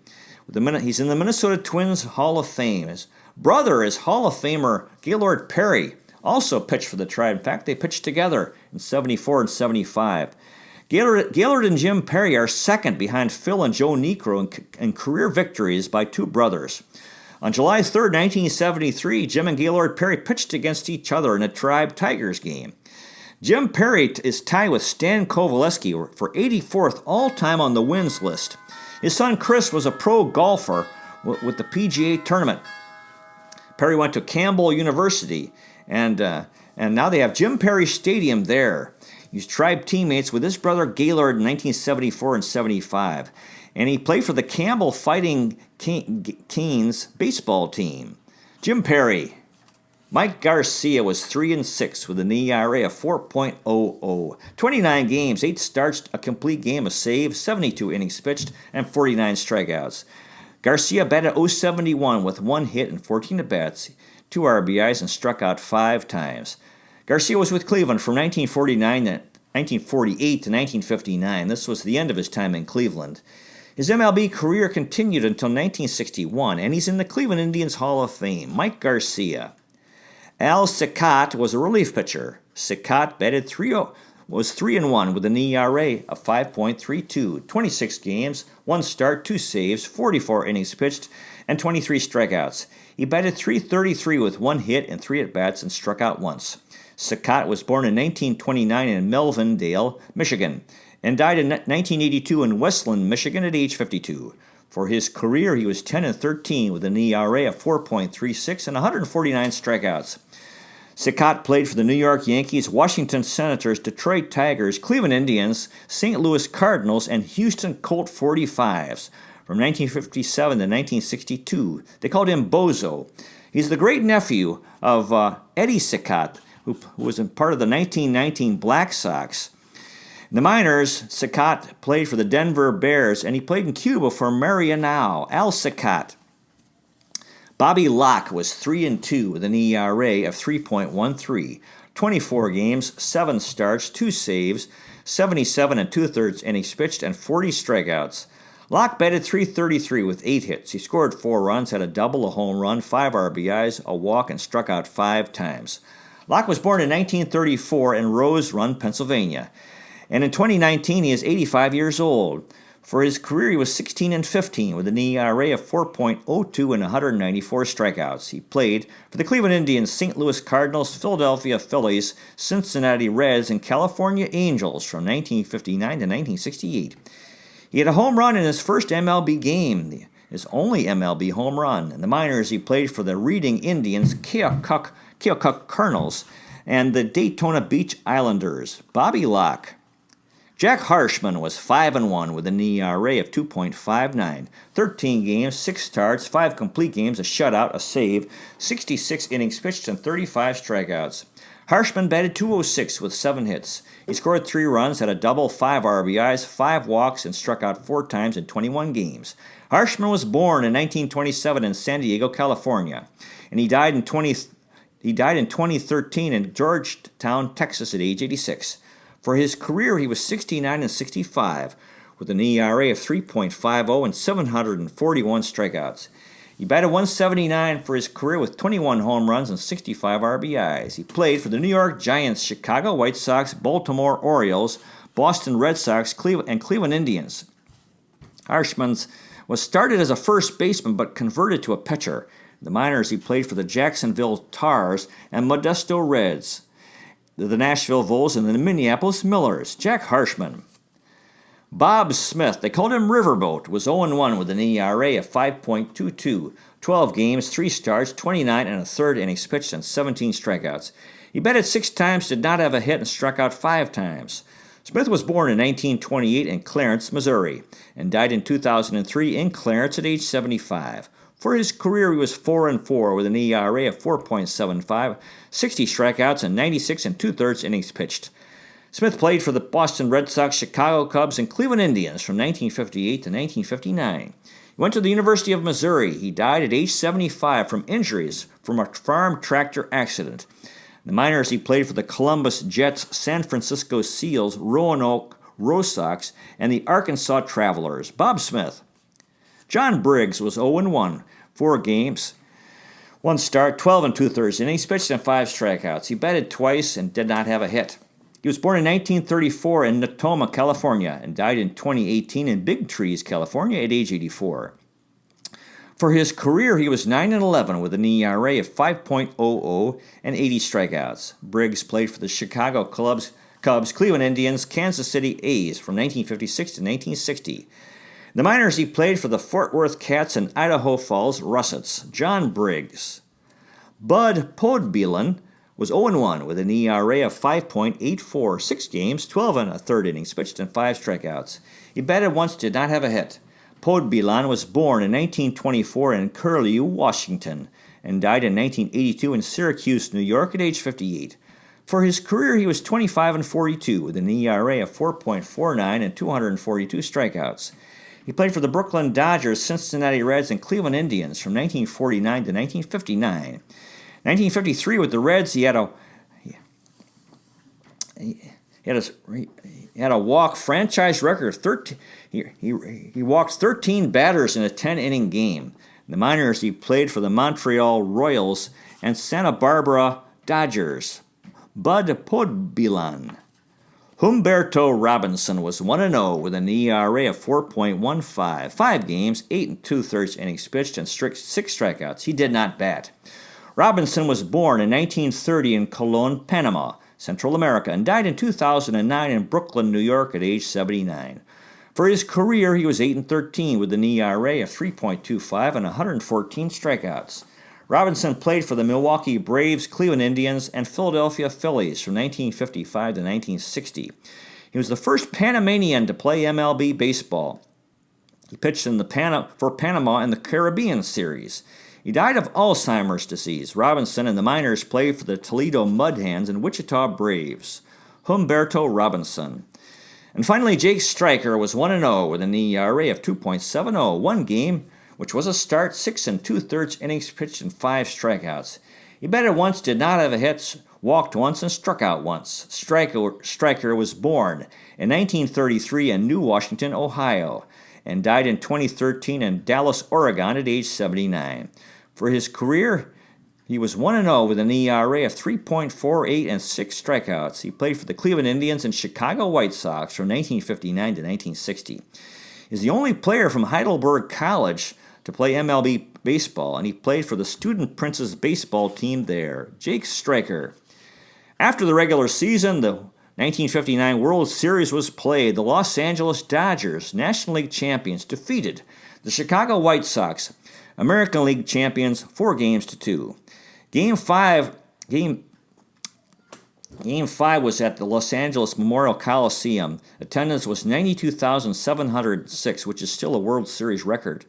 He's in the Minnesota Twins Hall of Fame. His brother is Hall of Famer Gaylord Perry, also pitched for the Tribe. In fact, they pitched together in 74 and 75. Gaylord and Jim Perry are second behind Phil and Joe Niekro in career victories by 2 brothers. On July 3, 1973, Jim and Gaylord Perry pitched against each other in a Tribe Tigers game. Jim Perry is tied with Stan Kovaleski for 84th all-time on the wins list. His son Chris was a pro golfer with the PGA tournament. Perry went to Campbell University, and now they have Jim Perry Stadium there. He's Tribe teammates with his brother Gaylord in 1974 and 75. And he played for the Campbell Fighting Canes baseball team. Jim Perry. Mike Garcia was 3-6 with an ERA of 4.00. 29 games, 8 starts, a complete game, a save, 72 innings pitched, and 49 strikeouts. Garcia batted .071 with 1 hit and 14 at-bats, 2 RBIs, and struck out 5 times. Garcia was with Cleveland from 1948 to 1959. This was the end of his time in Cleveland. His MLB career continued until 1961, and he's in the Cleveland Indians Hall of Fame. Mike Garcia. Al Cicotte was a relief pitcher. Cicotte batted was 3-1 with an ERA of 5.32, 26 games, 1 start, 2 saves, 44 innings pitched, and 23 strikeouts. He batted .333 with 1 hit and 3 at-bats and struck out once. Cicotte was born in 1929 in Melvindale, Michigan, and died in 1982 in Westland, Michigan at age 52. For his career, he was 10-13 with an ERA of 4.36 and 149 strikeouts. Cicotte played for the New York Yankees, Washington Senators, Detroit Tigers, Cleveland Indians, St. Louis Cardinals, and Houston Colt 45s. From 1957 to 1962, they called him Bozo. He's the great-nephew of Eddie Cicotte, who was part of the 1919 Black Sox. In the minors, Cicotte played for the Denver Bears, and he played in Cuba for Marianao. Al Cicotte. Bobby Locke was 3-2 with an ERA of 3.13, 24 games, 7 starts, 2 saves, 77 2/3 innings pitched, and 40 strikeouts. Locke batted .333 with 8 hits. He scored 4 runs, had a double, a home run, 5 RBIs, a walk, and struck out 5 times. Locke was born in 1934 in Rose Run, Pennsylvania. And in 2019, he is 85 years old. For his career, he was 16-15 with an ERA of 4.02 and 194 strikeouts. He played for the Cleveland Indians, St. Louis Cardinals, Philadelphia Phillies, Cincinnati Reds, and California Angels from 1959 to 1968. He had a home run in his first MLB game, his only MLB home run. In the minors, he played for the Reading Indians, Keokuk Colonels, and the Daytona Beach Islanders. Bobby Locke. Jack Harshman was 5-1 with an ERA of 2.59, 13 games, 6 starts, 5 complete games, a shutout, a save, 66 innings pitched, and 35 strikeouts. Harshman batted .206 with 7 hits. He scored 3 runs, had a double, 5 RBIs, 5 walks, and struck out 4 times in 21 games. Harshman was born in 1927 in San Diego, California, and he died in 2013 in Georgetown, Texas at age 86. For his career, he was 69-65 with an ERA of 3.50 and 741 strikeouts. He batted .179 for his career with 21 home runs and 65 RBIs. He played for the New York Giants, Chicago White Sox, Baltimore Orioles, Boston Red Sox, and Cleveland Indians. Harshman was started as a first baseman but converted to a pitcher. In the minors, he played for the Jacksonville Tars and Modesto Reds, the Nashville Vols, and the Minneapolis Millers. Jack Harshman. Bob Smith, they called him Riverboat, was 0-1 with an ERA of 5.22, 12 games, 3 starts, 29 1/3 innings pitched, and 17 strikeouts. He batted 6 times, did not have a hit, and struck out 5 times. Smith was born in 1928 in Clarence, Missouri, and died in 2003 in Clarence at age 75. For his career, he was 4-4 with an ERA of 4.75, 60 strikeouts, and 96 2/3 innings pitched. Smith played for the Boston Red Sox, Chicago Cubs, and Cleveland Indians from 1958 to 1959. He went to the University of Missouri. He died at age 75 from injuries from a farm tractor accident. In the minors, he played for the Columbus Jets, San Francisco Seals, Roanoke Ro Sox, and the Arkansas Travelers. Bob Smith. John Briggs was 0-1, 4 games, 1 start, 12 2/3 innings, pitched, and 5 strikeouts. He batted twice and did not have a hit. He was born in 1934 in Natoma, California, and died in 2018 in Big Trees, California, at age 84. For his career, he was 9-11 with an ERA of 5.00 and 80 strikeouts. Briggs played for the Chicago Cubs, Cleveland Indians, Kansas City A's from 1956 to 1960. In the minors, he played for the Fort Worth Cats and Idaho Falls Russets. John Briggs. Bud Podbelan was 0-1 with an ERA of 5.84, 6 games, 12 1/3 innings pitched, and 5 strikeouts. He batted once, did not have a hit. Podbelan was born in 1924 in Curlew, Washington, and died in 1982 in Syracuse, New York at age 58. For his career, he was 25-42 with an ERA of 4.49 and 242 strikeouts. He played for the Brooklyn Dodgers, Cincinnati Reds, and Cleveland Indians from 1949 to 1959. 1953 with the Reds, he had a walk franchise record of 13. He walked 13 batters in a 10-inning game. In the minors, he played for the Montreal Royals and Santa Barbara Dodgers. Bud Podbilan. Humberto Robinson was 1-0 with an ERA of 4.15. 5 games, 8 2/3 innings pitched, and 6 strikeouts. He did not bat. Robinson was born in 1930 in Colon, Panama, Central America, and died in 2009 in Brooklyn, New York at age 79. For his career, he was 8-13 with an ERA of 3.25 and 114 strikeouts. Robinson played for the Milwaukee Braves, Cleveland Indians, and Philadelphia Phillies from 1955 to 1960. He was the first Panamanian to play MLB baseball. He pitched for Panama in the Caribbean Series. He died of Alzheimer's disease. Robinson and the minors played for the Toledo Mud Hens and Wichita Braves. Humberto Robinson. And finally, Jake Stryker was 1-0 with an ERA of 2.70. 1 game, which was a start, 6 2/3 innings pitched, and 5 strikeouts. He batted once, did not have a hit, walked once, and struck out once. Stryker was born in 1933 in New Washington, Ohio, and died in 2013 in Dallas, Oregon at age 79. For his career, he was 1-0 with an ERA of 3.48 and 6 strikeouts. He played for the Cleveland Indians and Chicago White Sox from 1959 to 1960. He's the only player from Heidelberg College to play MLB baseball, and he played for the Student Prince's baseball team there. Jake Stryker. After the regular season, the 1959 World Series was played. The Los Angeles Dodgers, National League champions, defeated the Chicago White Sox, American League champions, 4-2. Game 5 was at the Los Angeles Memorial Coliseum. Attendance was 92,706, which is still a World Series record.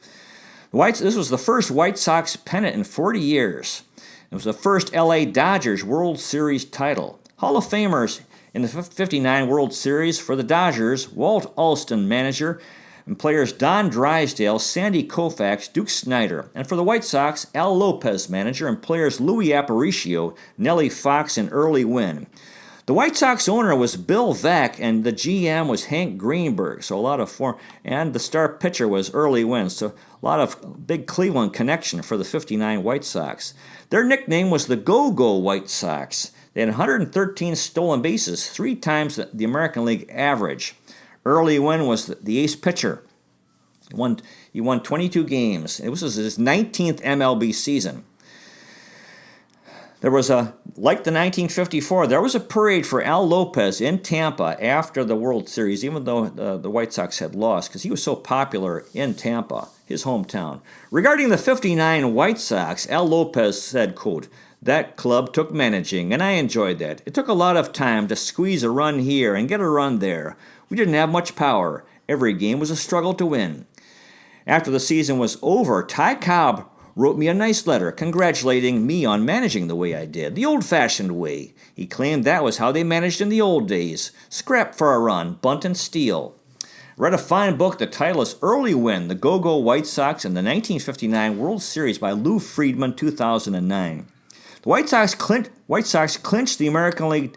This was the first White Sox pennant in 40 years. It was the first LA Dodgers World Series title. Hall of Famers in the 59 World Series for the Dodgers: Walt Alston, manager, and players Don Drysdale, Sandy Koufax, Duke Snider. And for the White Sox, Al Lopez, manager, and players Louis Aparicio, Nellie Fox, and Early Wynn. The White Sox owner was Bill Vack, and the GM was Hank Greenberg. So a lot of and the star pitcher was Early Wynn. So a lot of big Cleveland connection for the 59 White Sox. Their nickname was the Go-Go White Sox. They had 113 stolen bases, 3 times the American League average. Early Wynn was the ace pitcher. He won 22 games. It was his 19th MLB season. There was like the 1954, there was a parade for Al Lopez in Tampa after the World Series, even though the White Sox had lost, because he was so popular in Tampa, his hometown. Regarding the 59 White Sox, Al Lopez said, quote, "That club took managing, and I enjoyed that. It took a lot of time to squeeze a run here and get a run there. We didn't have much power. Every game was a struggle to win." After the season was over, Ty Cobb wrote me a nice letter congratulating me on managing the way I did, the old-fashioned way. He claimed that was how they managed in the old days. Scrap for a run, bunt and steal. Read a fine book. The title is Early Win, The Go-Go White Sox and the 1959 World Series by Lou Friedman, 2009. The White Sox clinched the American League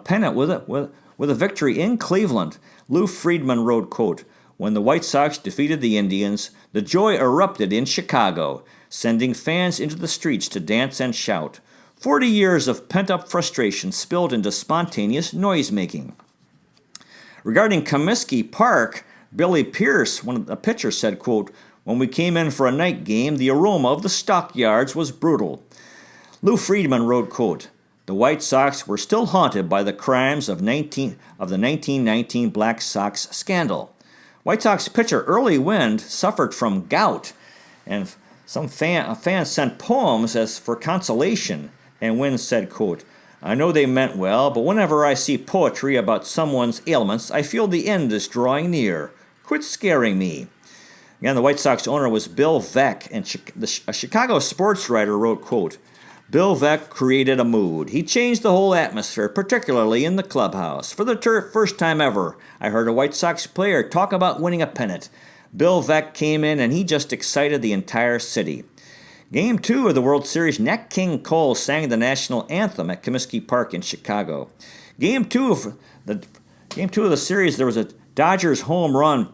pennant with a victory in Cleveland. Lou Friedman wrote, quote, "When the White Sox defeated the Indians, the joy erupted in Chicago, sending fans into the streets to dance and shout. 40 years of pent-up frustration spilled into spontaneous noise-making." Regarding Comiskey Park, Billy Pierce, a pitcher, said, quote, "When we came in for a night game, the aroma of the stockyards was brutal." Lou Friedman wrote, quote, "The White Sox were still haunted by the crimes of the 1919 Black Sox scandal." White Sox pitcher Early Wynn suffered from gout, and a fan sent poems as for consolation, and Wynn said, quote, "I know they meant well, but whenever I see poetry about someone's ailments, I feel the end is drawing near. Quit scaring me." Again, the White Sox owner was Bill Veeck, and a Chicago sports writer wrote, quote, "Bill Veeck created a mood. He changed the whole atmosphere, particularly in the clubhouse. For the first time ever, I heard a White Sox player talk about winning a pennant. Bill Veeck came in and he just excited the entire city. Game 2 of the World Series, Nat King Cole sang the national anthem at Comiskey Park in Chicago. Game 2 of the series, there was a Dodgers home run,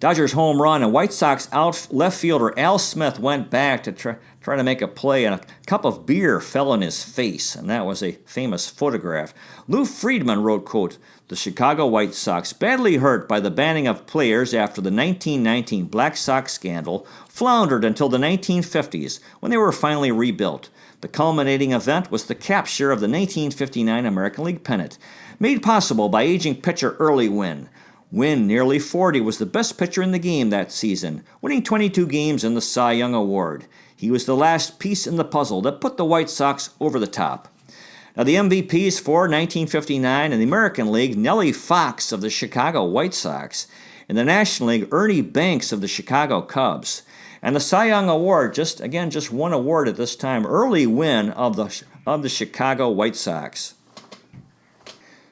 and White Sox left fielder Al Smith went back to try to make a play, and a cup of beer fell in his face, and that was a famous photograph. Lou Friedman wrote, quote, "The Chicago White Sox, badly hurt by the banning of players after the 1919 Black Sox scandal, floundered until the 1950s, when they were finally rebuilt. The culminating event was the capture of the 1959 American League pennant, made possible by aging pitcher Early Wynn. Wynn, nearly 40, was the best pitcher in the game that season, winning 22 games in the Cy Young Award. He was the last piece in the puzzle that put the White Sox over the top." Now, the MVPs for 1959 in the American League, Nellie Fox of the Chicago White Sox. In the National League, Ernie Banks of the Chicago Cubs. And the Cy Young Award, just one award at this time, Early Wynn of the Chicago White Sox.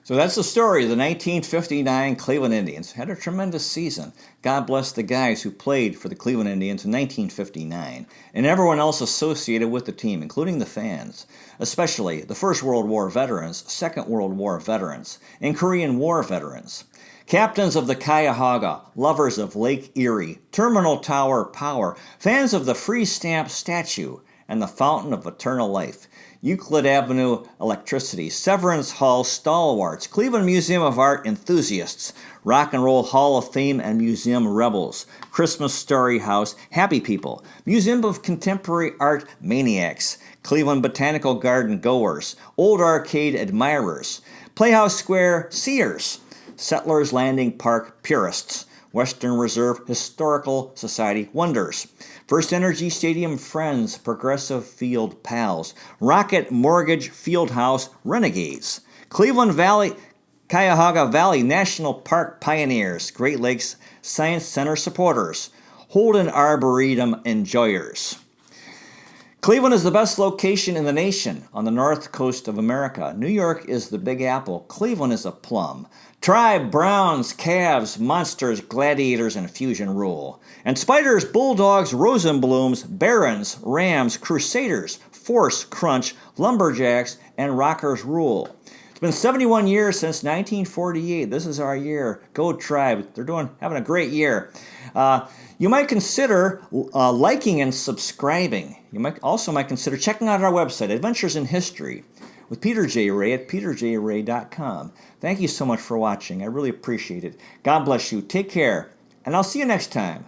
So that's the story of the 1959 Cleveland Indians. Had a tremendous season. God bless the guys who played for the Cleveland Indians in 1959, and everyone else associated with the team, including the fans, especially the First World War veterans, Second World War veterans, and Korean War veterans. Captains of the Cuyahoga, lovers of Lake Erie, Terminal Tower Power, fans of the Free Stamp statue, and the Fountain of Eternal Life. Euclid Avenue Electricity, Severance Hall stalwarts, Cleveland Museum of Art enthusiasts, Rock and Roll Hall of Fame and Museum rebels, Christmas Story House happy people, Museum of Contemporary Art maniacs, Cleveland Botanical Garden goers, Old Arcade admirers, Playhouse Square seers, Settlers Landing Park purists, Western Reserve Historical Society wonders, First Energy Stadium friends, Progressive Field pals, Rocket Mortgage Fieldhouse renegades, Cleveland Valley, Cuyahoga Valley National Park pioneers, Great Lakes Science Center supporters, Holden Arboretum enjoyers. Cleveland is the best location in the nation on the north coast of America. New York is the Big Apple. Cleveland is a plum. Tribe, Browns, Cavs, Monsters, Gladiators, and Fusion rule. And Spiders, Bulldogs, Rosenblums, Barons, Rams, Crusaders, Force, Crunch, Lumberjacks, and Rockers rule. It's been 71 years since 1948. This is our year. Go Tribe. They're having a great year. You might consider liking and subscribing. You might consider checking out our website, Adventures in History, with Peter J. Ray at peterjray.com. Thank you so much for watching. I really appreciate it. God bless you. Take care, and I'll see you next time.